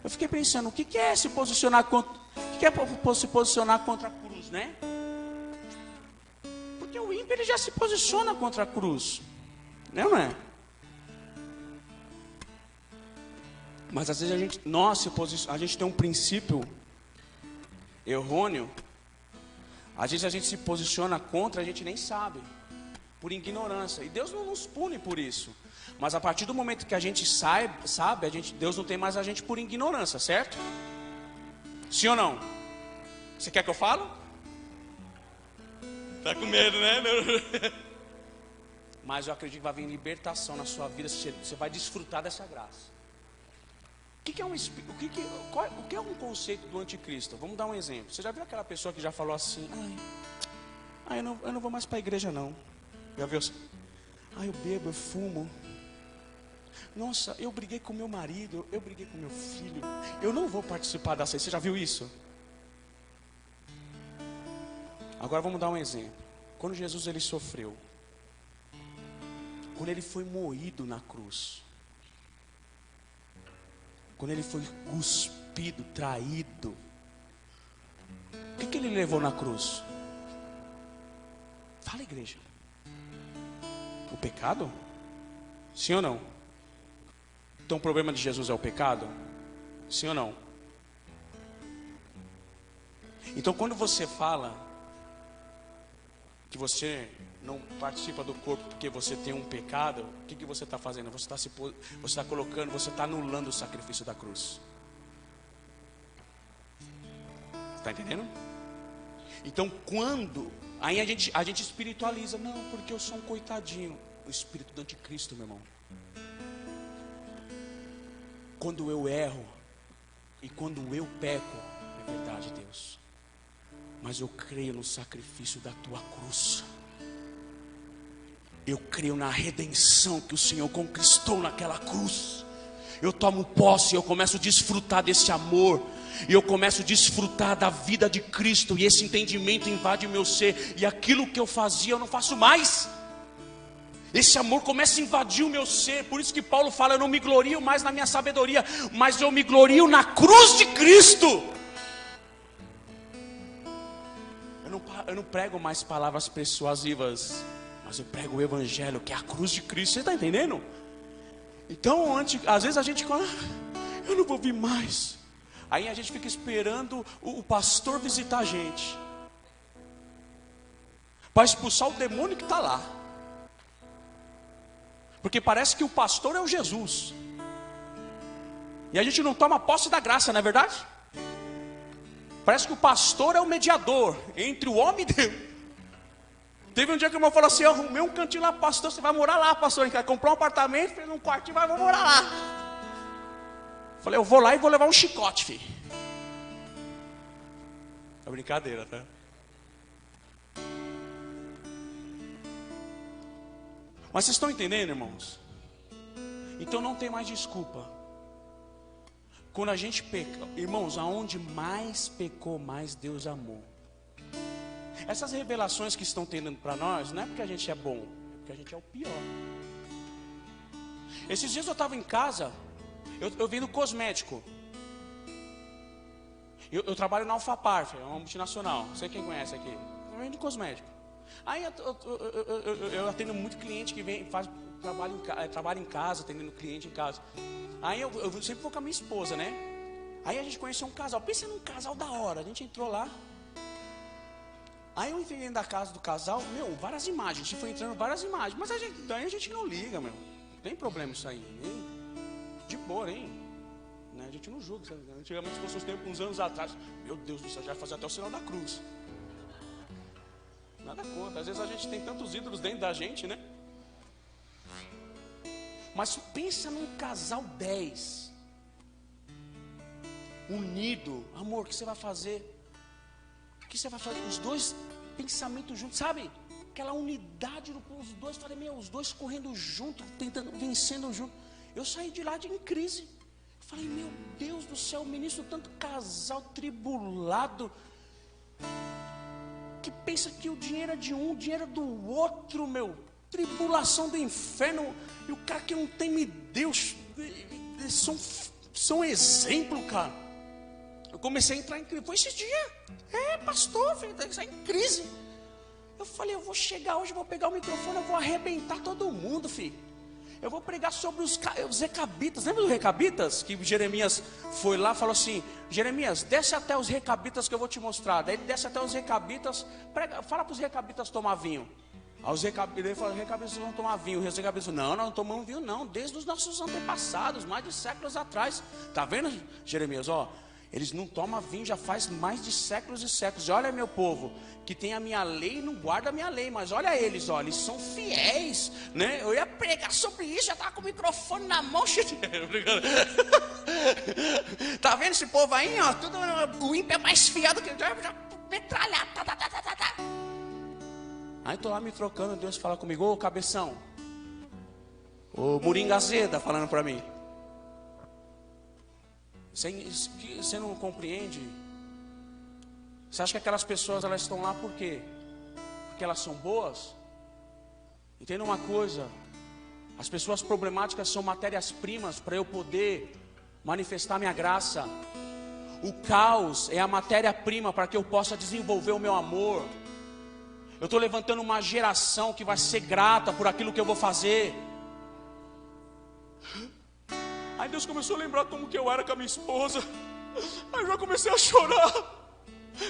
Eu fiquei pensando, o que é se posicionar contra, o que é se posicionar contra a cruz, né? Porque o ímpio ele já se posiciona contra a cruz, né, não é? Mas às vezes a gente tem um princípio errôneo. Às vezes a gente se posiciona contra, a gente nem sabe, por ignorância. E Deus não nos pune por isso. Mas a partir do momento que a gente sabe, Deus não tem mais a gente por ignorância, certo? Sim ou não? Você quer que eu fale? Tá com medo, né? Mas eu acredito que vai vir libertação na sua vida. Você vai desfrutar dessa graça. O que é um conceito do anticristo? Vamos dar um exemplo. Você já viu aquela pessoa que já falou assim: eu não vou mais para a igreja não. Já viu assim? Eu bebo, eu fumo. Nossa, eu briguei com meu marido, eu briguei com meu filho, eu não vou participar da ceia. Você já viu isso? Agora vamos dar um exemplo. Quando Jesus ele sofreu, quando ele foi moído na cruz, quando ele foi cuspido, traído, o que ele levou na cruz? Fala, igreja. O pecado? Sim ou não? Então o problema de Jesus é o pecado? Sim ou não? Então quando você fala que você não participa do corpo porque você tem um pecado, o que você está fazendo? Você está colocando, você está anulando o sacrifício da cruz. Está entendendo? Então quando aí a gente espiritualiza, não, porque eu sou um coitadinho. O espírito do anticristo, meu irmão. Quando eu erro e quando eu peco, é verdade, Deus, mas eu creio no sacrifício da tua cruz. Eu creio na redenção que o Senhor conquistou naquela cruz. Eu tomo posse, eu começo a desfrutar desse amor, e eu começo a desfrutar da vida de Cristo, e esse entendimento invade o meu ser, e aquilo que eu fazia eu não faço mais. Esse amor começa a invadir o meu ser. Por isso que Paulo fala: eu não me glorio mais na minha sabedoria, mas eu me glorio na cruz de Cristo. Eu não prego mais palavras persuasivas, mas eu prego o evangelho, que é a cruz de Cristo. Você está entendendo? Então às vezes a gente fala: eu não vou vir mais. Aí a gente fica esperando o pastor visitar a gente para expulsar o demônio que está lá. Porque parece que o pastor é o Jesus, e a gente não toma posse da graça, não é verdade? Parece que o pastor é o mediador entre o homem e Deus. Teve um dia que o irmão falou assim: eu arrumei um cantinho lá, pastor, você vai morar lá, pastor. Ele quer comprar um apartamento, fez um quartinho, vou morar lá. Falei, eu vou lá e vou levar um chicote, filho. É brincadeira, tá? Mas vocês estão entendendo, irmãos? Então não tem mais desculpa. Quando a gente peca, irmãos, aonde mais pecou, mais Deus amou. Essas revelações que estão tendo para nós, não é porque a gente é bom, é porque a gente é o pior. Esses dias eu estava em casa, eu vim no cosmético. Eu trabalho na Alfapar, é uma multinacional. Não sei quem conhece aqui. Eu venho do cosmético. Aí eu atendo muito cliente que vem, faz trabalho em casa, atendendo cliente em casa. Aí eu sempre vou com a minha esposa, né? Aí a gente conheceu um casal. Pensa num casal da hora. A gente entrou lá. Aí eu entrei dentro da casa do casal. Meu, várias imagens. A gente foi entrando várias imagens. Mas daí a gente não liga, meu. Não tem problema isso aí. De boa, hein? A gente não julga. Antigamente, se fosse uns tempos, uns anos atrás, meu Deus do céu, já vai fazer até o sinal da cruz. Nada contra. Às vezes a gente tem tantos ídolos dentro da gente, né? Mas pensa num casal 10 unido. Amor, o que você vai fazer? O que você vai fazer? Os dois pensamentos juntos, sabe? Aquela unidade dos dois. Falei, meu, os dois correndo junto, tentando, vencendo junto. Eu saí de lá em crise. Falei, meu Deus do céu, ministro, tanto casal tribulado, que pensa que o dinheiro é de um, o dinheiro é do outro, meu. Tribulação do inferno. E o cara que não teme Deus, eles são exemplo, cara. Eu comecei a entrar em crise. Foi esse dia. Pastor, está em crise. Eu falei, eu vou chegar hoje, vou pegar o microfone, eu vou arrebentar todo mundo, filho. Eu vou pregar sobre os recabitas. Lembra dos recabitas? Que Jeremias foi lá e falou assim: Jeremias, desce até os recabitas que eu vou te mostrar. Daí ele desce até os recabitas, fala para os recabitas tomar vinho. Aí ele falou: os recabitas vão tomar vinho. Os recabitas falaram: não tomamos vinho não, desde os nossos antepassados, mais de séculos atrás. Tá vendo, Jeremias? Ó, eles não tomam vinho já faz mais de séculos e séculos. E olha, meu povo, que tem a minha lei e não guarda a minha lei. Mas olha eles, ó, eles são fiéis, né? Eu ia pregar sobre isso, já estava com o microfone na mão. Tá vendo esse povo aí, ó? Tudo, o ímpio é mais fiado que já metralhado. Aí tô lá me trocando, Deus fala comigo: ô cabeção, ô Moringa Azeda, falando para mim. Você não compreende? Você acha que aquelas pessoas elas estão lá por quê? Porque elas são boas? Entenda uma coisa: as pessoas problemáticas são matérias-primas para eu poder manifestar minha graça. O caos é a matéria-prima para que eu possa desenvolver o meu amor. Eu estou levantando uma geração que vai ser grata por aquilo que eu vou fazer. Aí Deus começou a lembrar como que eu era com a minha esposa. Aí eu já comecei a chorar.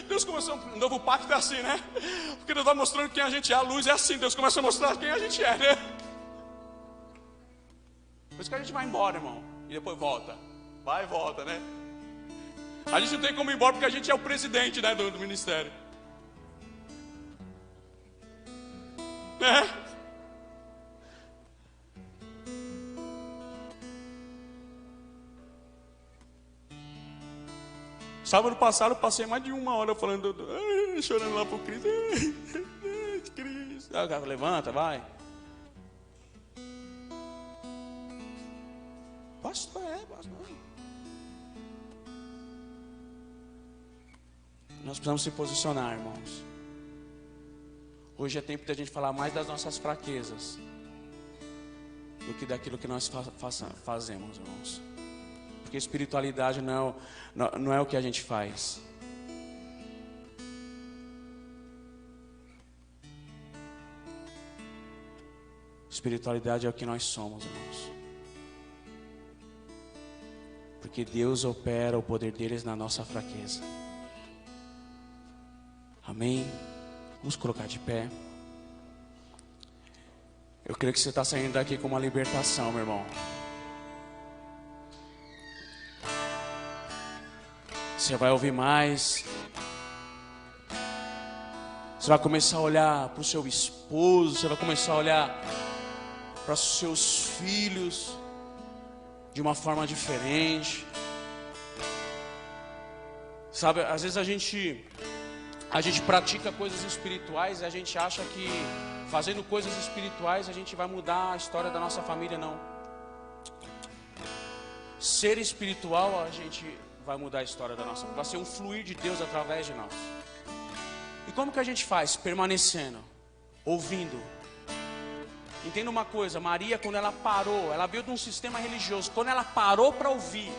Deus começou, um novo pacto é assim, né? Porque Deus vai mostrando quem a gente é. A luz é assim, Deus começa a mostrar quem a gente é, né? Por isso que a gente vai embora, irmão, e depois volta. Vai e volta, né? A gente não tem como ir embora porque a gente é o presidente, né, do ministério, né? Sábado passado eu passei mais de 1 hora falando, chorando lá pro Cristo. Cristo. Aí o cara levanta, vai. Pastor, pastor. Nós precisamos se posicionar, irmãos. Hoje é tempo de a gente falar mais das nossas fraquezas do que daquilo que nós fazemos, irmãos. Porque espiritualidade não é o que a gente faz. Espiritualidade é o que nós somos, irmãos. Porque Deus opera o poder deles na nossa fraqueza. Amém? Vamos colocar de pé. Eu creio que você está saindo daqui com uma libertação, meu irmão. Você vai ouvir mais Você vai começar a olhar para o seu esposo, você vai começar a olhar para os seus filhos de uma forma diferente. Sabe, às vezes a gente pratica coisas espirituais e a gente acha que fazendo coisas espirituais a gente vai mudar a história da nossa família. Não. Ser espiritual, a gente vai mudar a história da nossa família. Vai ser um fluir de Deus através de nós. E como que a gente faz? Permanecendo, ouvindo. Entenda uma coisa, Maria, quando ela parou, ela veio de um sistema religioso. Quando ela parou para ouvir,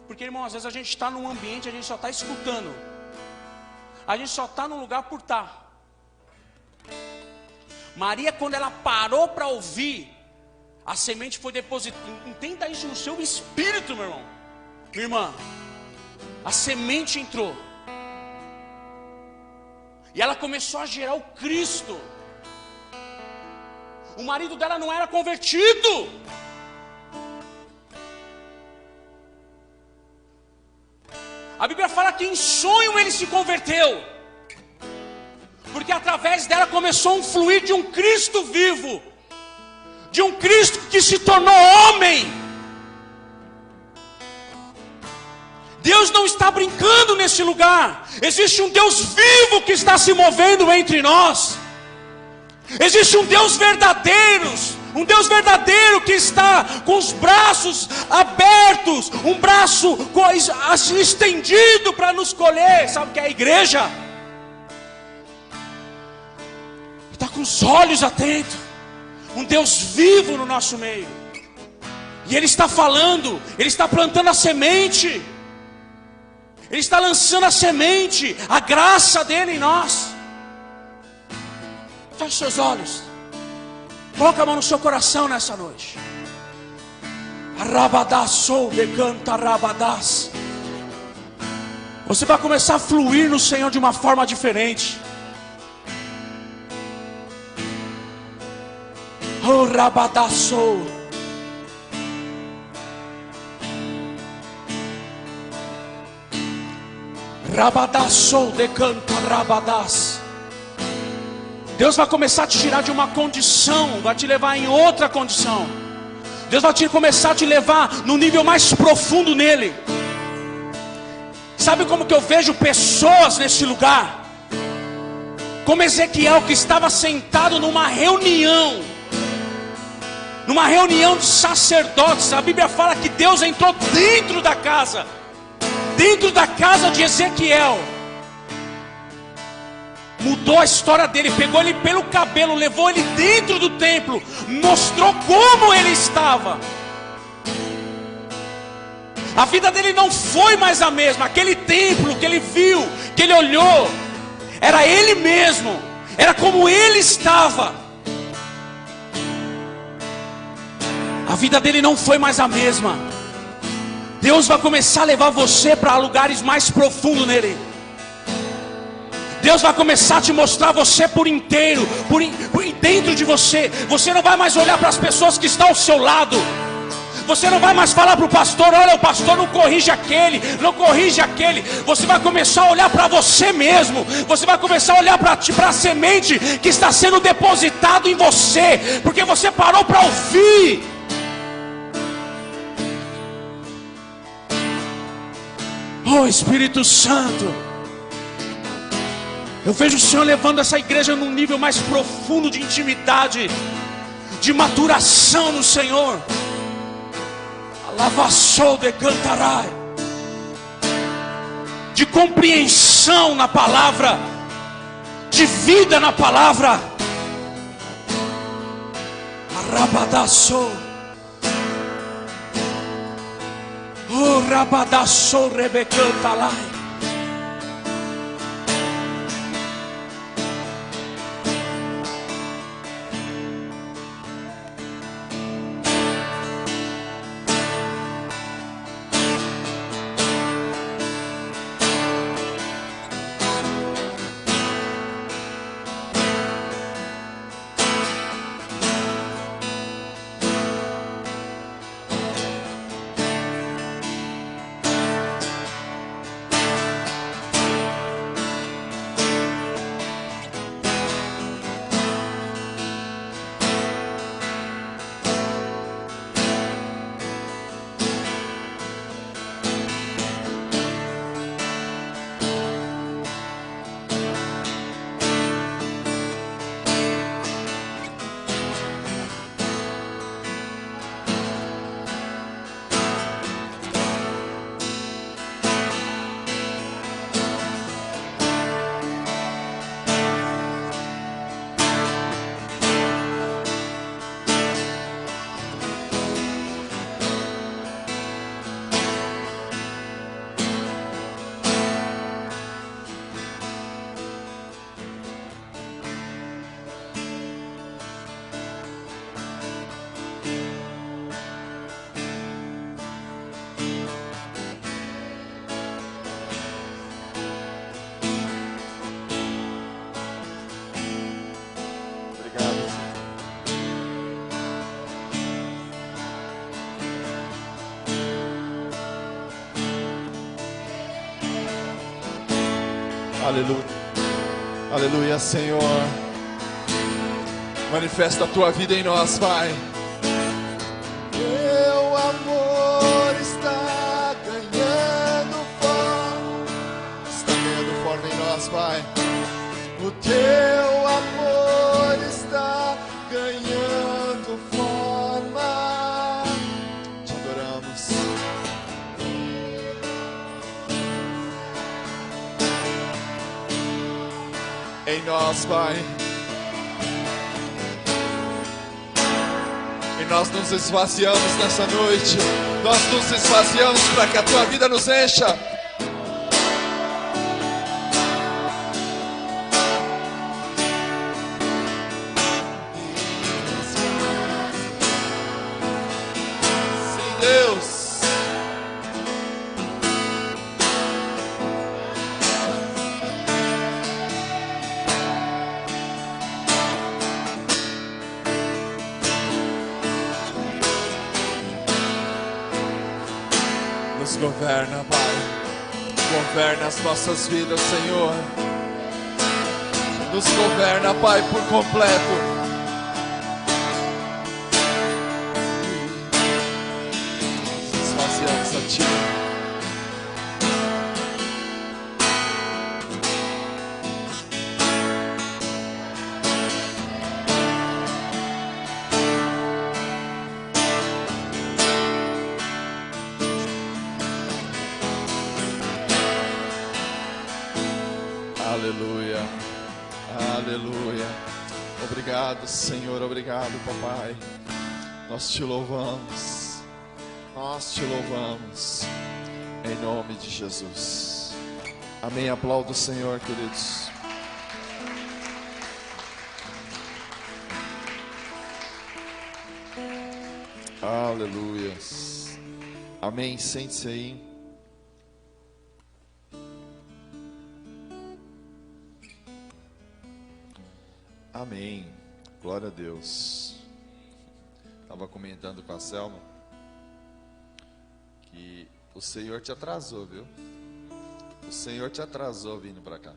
porque, irmão, às vezes a gente está num ambiente, a gente só está escutando. A gente só está num lugar por estar. Maria, quando ela parou para ouvir, a semente foi depositada. Entenda isso no seu espírito, meu irmão. Minha irmã, a semente entrou. E ela começou a gerar o Cristo. O marido dela não era convertido. A Bíblia fala que em sonho ele se converteu. Porque através dela começou um fluir de um Cristo vivo. De um Cristo que se tornou homem. Deus não está brincando nesse lugar. Existe um Deus vivo que está se movendo entre nós. Existe um Deus verdadeiro. Um Deus verdadeiro que está com os braços abertos. Um braço estendido para nos colher. Sabe o que é a igreja? Está com os olhos atentos. Um Deus vivo no nosso meio. E Ele está falando. Ele está plantando a semente. Ele está lançando a semente, a graça dele em nós. Feche seus olhos. Coloca a mão no seu coração nessa noite. Arabadassou de canta arabadás. Você vai começar a fluir no Senhor de uma forma diferente. Oh, rabadassou. Rabadassou de canta rabadás. Deus vai começar a te tirar de uma condição, vai te levar em outra condição. Deus vai começar a te levar no nível mais profundo nele. Sabe como que eu vejo pessoas nesse lugar? Como Ezequiel, que estava sentado numa reunião de sacerdotes. A Bíblia fala que Deus entrou dentro da casa de Ezequiel. Mudou a história dele, pegou ele pelo cabelo, levou ele dentro do templo, mostrou como ele estava. A vida dele não foi mais a mesma. Aquele templo que ele viu, que ele olhou, era ele mesmo, era como ele estava. A vida dele não foi mais a mesma. Deus vai começar a levar você para lugares mais profundos nele. Deus vai começar a te mostrar você por inteiro, por dentro de você. Você não vai mais olhar para as pessoas que estão ao seu lado. Você não vai mais falar para o pastor: olha, o pastor não corrige aquele, não corrige aquele. Você vai começar a olhar para você mesmo. Você vai começar a olhar para a semente que está sendo depositado em você, porque você parou para ouvir. Oh, Espírito Santo, eu vejo o Senhor levando essa igreja num nível mais profundo de intimidade, de maturação no Senhor. Lavassou de cantarai, de compreensão na palavra, de vida na palavra. Arabadassou, oh rabadassou rebecantalai. Aleluia. Aleluia, Senhor. Manifesta a tua vida em nós, Pai. Teu amor está ganhando forma. Está ganhando forma em nós, Pai. O teu amor está ganhando forma. Te adoramos. Em nós, Pai. E nós nos esvaziamos nessa noite. Nós nos esvaziamos para que a tua vida nos encha. Sim, Deus. Nos governa, Pai. Governa as nossas vidas, Senhor. Nos governa, Pai, por completo. Esvaziamos a Ti. Aleluia, aleluia. Obrigado, Senhor, obrigado, papai. Nós te louvamos, em nome de Jesus. Amém. Aplauda o Senhor, queridos. Aleluia. Amém. Sente-se aí. Amém. Glória a Deus. Estava comentando com a Selma que o Senhor te atrasou, viu? O Senhor te atrasou vindo para cá,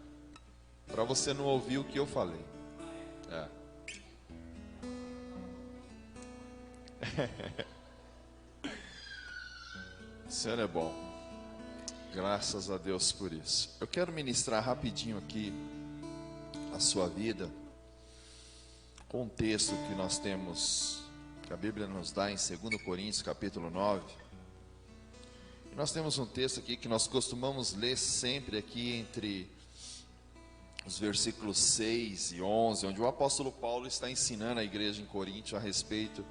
para você não ouvir o que eu falei. O Senhor é bom. Graças a Deus por isso. Eu quero ministrar rapidinho aqui a sua vida com um texto que nós temos, que a Bíblia nos dá em 2 Coríntios capítulo 9. E nós temos um texto aqui que nós costumamos ler sempre aqui entre os versículos 6 e 11, onde o apóstolo Paulo está ensinando a igreja em Corinto a respeito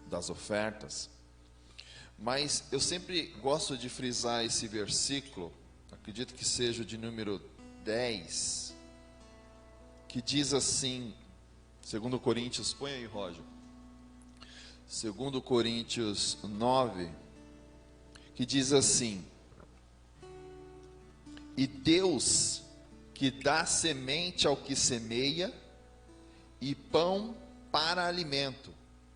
das ofertas. Mas eu sempre gosto de frisar esse versículo, acredito que seja o de número 10, que diz assim, 2 Coríntios, põe aí, Roger. 2 Coríntios 9, que diz assim: e Deus que dá semente ao que semeia e pão para alimento,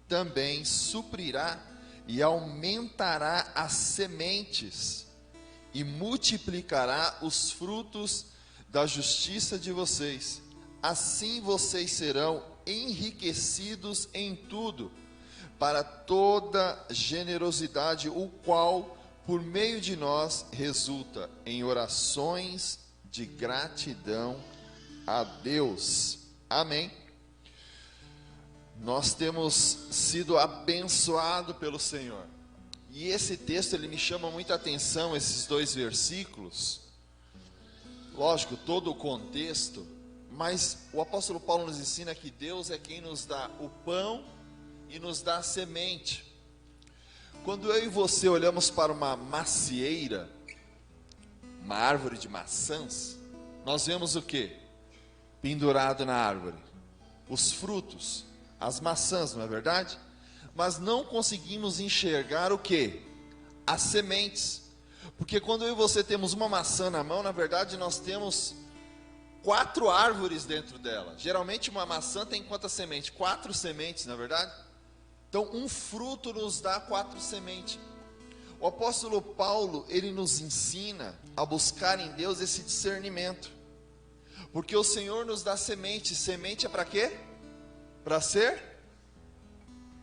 também suprirá e aumentará as sementes e multiplicará os frutos da justiça de vocês. Assim vocês serão enriquecidos em tudo, para toda generosidade, o qual, por meio de nós, resulta em orações de gratidão a Deus. Amém. Nós temos sido abençoados pelo Senhor. E esse texto, ele me chama muita atenção, esses dois versículos. Lógico, todo o contexto, mas o apóstolo Paulo nos ensina que Deus é quem nos dá o pão e nos dá a semente. Quando eu e você olhamos para uma macieira, uma árvore de maçãs, nós vemos o quê? Pendurado na árvore? Os frutos, as maçãs, não é verdade? Mas não conseguimos enxergar o quê? As sementes. Porque quando eu e você temos uma maçã na mão, na verdade nós temos 4 árvores dentro dela. Geralmente uma maçã tem quantas sementes? 4 sementes, não é verdade? Então um fruto nos dá 4 sementes. O apóstolo Paulo, ele nos ensina a buscar em Deus esse discernimento. Porque o Senhor nos dá semente. Semente é para quê? Para ser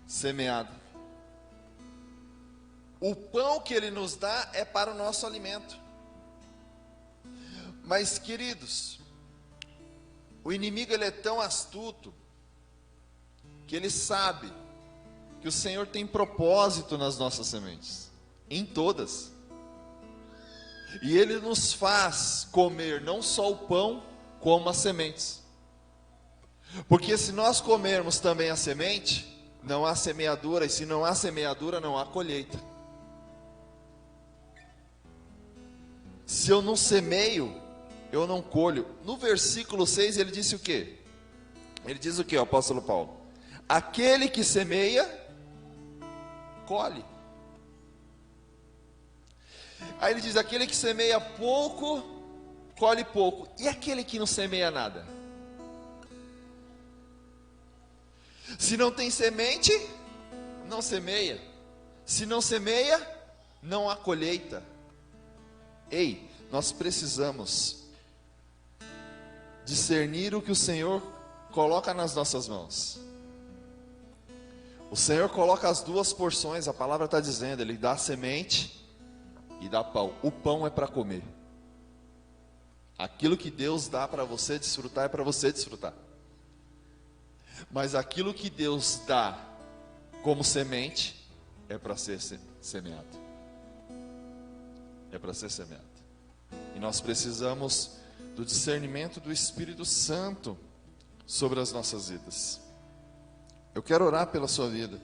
semeado. O pão que Ele nos dá é para o nosso alimento. Mas, queridos, o inimigo ele é tão astuto que ele sabe que o Senhor tem propósito nas nossas sementes, em todas. E Ele nos faz comer não só o pão, como as sementes. Porque se nós comermos também a semente, não há semeadura, e se não há semeadura, não há colheita. Se eu não semeio, eu não colho. No versículo 6 ele disse o quê? Ele diz o quê, o apóstolo Paulo? Aquele que semeia, colhe. Aí ele diz, aquele que semeia pouco, colhe pouco. E aquele que não semeia nada? Se não tem semente, não semeia. Se não semeia, não há colheita. Ei, nós precisamos discernir o que o Senhor coloca nas nossas mãos. O Senhor coloca as duas porções, a palavra está dizendo, Ele dá semente e dá pão. O pão é para comer. Aquilo que Deus dá para você desfrutar é para você desfrutar. Mas aquilo que Deus dá como semente é para ser semeado. É para ser semeado. E nós precisamos do discernimento do Espírito Santo sobre as nossas vidas. Eu quero orar pela sua vida.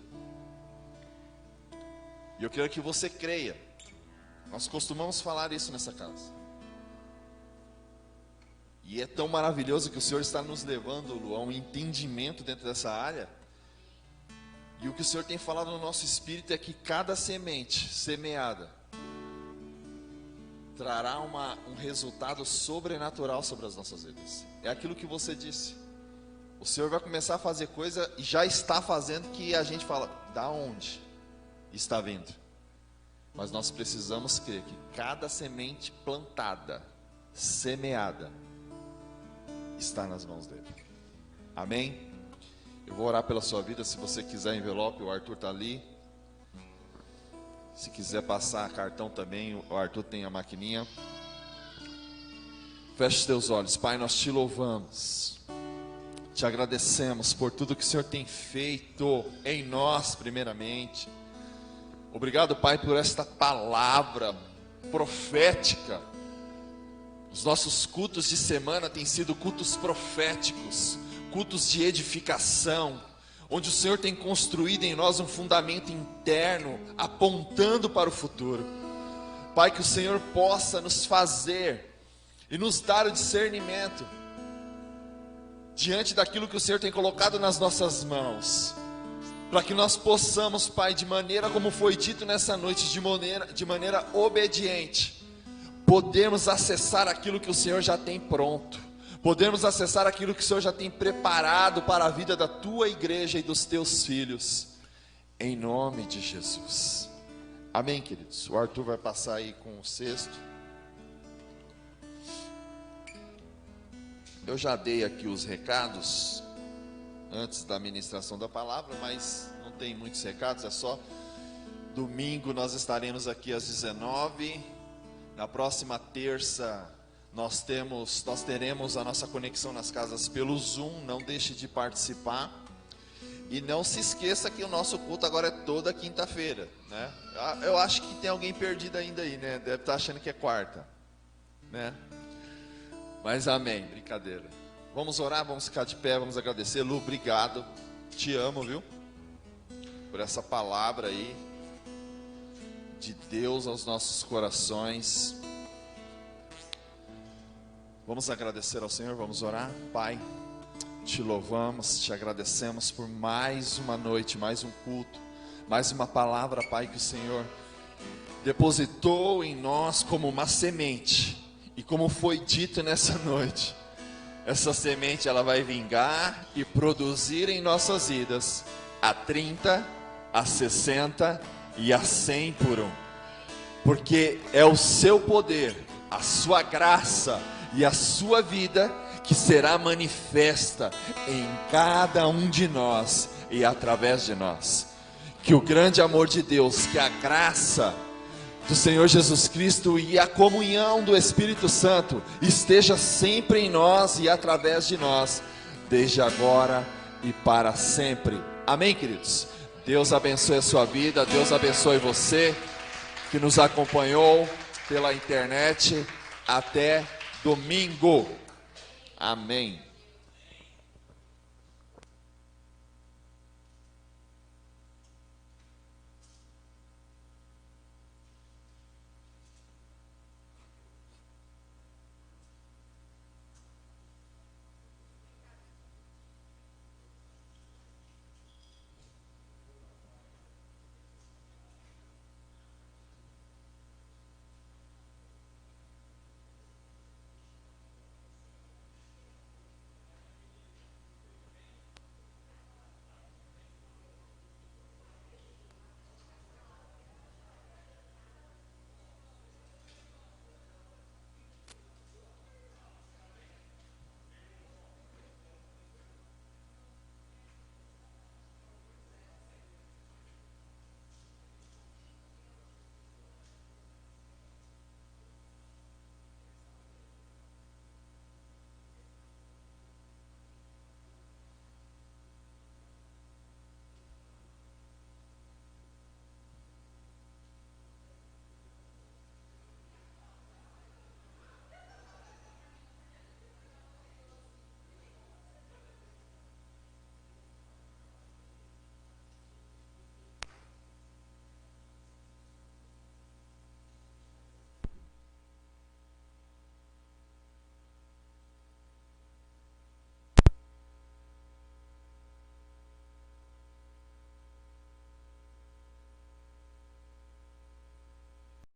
E eu quero que você creia. Nós costumamos falar isso nessa casa. E é tão maravilhoso que o Senhor está nos levando, Lu, a um entendimento dentro dessa área. E o que o Senhor tem falado no nosso espírito é que cada semente semeada trará um resultado sobrenatural sobre as nossas vidas. É aquilo que você disse. O Senhor vai começar a fazer coisa e já está fazendo que a gente fala, da onde está vindo? Mas nós precisamos crer que cada semente plantada, semeada, está nas mãos dele. Amém? Eu vou orar pela sua vida. Se você quiser envelope, o Arthur está ali. Se quiser passar cartão também, o Arthur tem a maquininha. Feche os teus olhos. Pai, nós te louvamos, te agradecemos por tudo que o Senhor tem feito em nós primeiramente. Obrigado, Pai, por esta palavra profética. Os nossos cultos de semana têm sido cultos proféticos, cultos de edificação, onde o Senhor tem construído em nós um fundamento interno, apontando para o futuro. Pai, que o Senhor possa nos fazer e nos dar o discernimento diante daquilo que o Senhor tem colocado nas nossas mãos, para que nós possamos, Pai, de maneira como foi dito nessa noite, de maneira obediente, podemos acessar aquilo que o Senhor já tem pronto, podemos acessar aquilo que o Senhor já tem preparado para a vida da tua igreja e dos teus filhos, em nome de Jesus. Amém, queridos? O Arthur vai passar aí com o cesto. Eu já dei aqui os recados antes da ministração da palavra, mas não tem muitos recados, é só domingo nós estaremos aqui às 19h. Na próxima terça nós teremos a nossa conexão nas casas pelo Zoom. Não deixe de participar. E não se esqueça que o nosso culto agora é toda quinta-feira, né? Eu acho que tem alguém perdido ainda aí, né? Deve estar achando que é quarta, né? Mas amém, brincadeira. Vamos orar, vamos ficar de pé, vamos agradecer. Lu, obrigado, te amo, viu? Por essa palavra aí de Deus aos nossos corações. Vamos agradecer ao Senhor, vamos orar. Pai, te louvamos, te agradecemos por mais uma noite, mais um culto, mais uma palavra, Pai, que o Senhor depositou em nós como uma semente. E como foi dito nessa noite, essa semente ela vai vingar e produzir em nossas vidas a 30, a 60 e a 100 por um. Porque é o seu poder, a sua graça e a sua vida que será manifesta em cada um de nós e através de nós. Que o grande amor de Deus, que a graça do Senhor Jesus Cristo e a comunhão do Espírito Santo esteja sempre em nós e através de nós, desde agora e para sempre. Amém, queridos? Deus abençoe a sua vida, Deus abençoe você que nos acompanhou pela internet. Até domingo. Amém.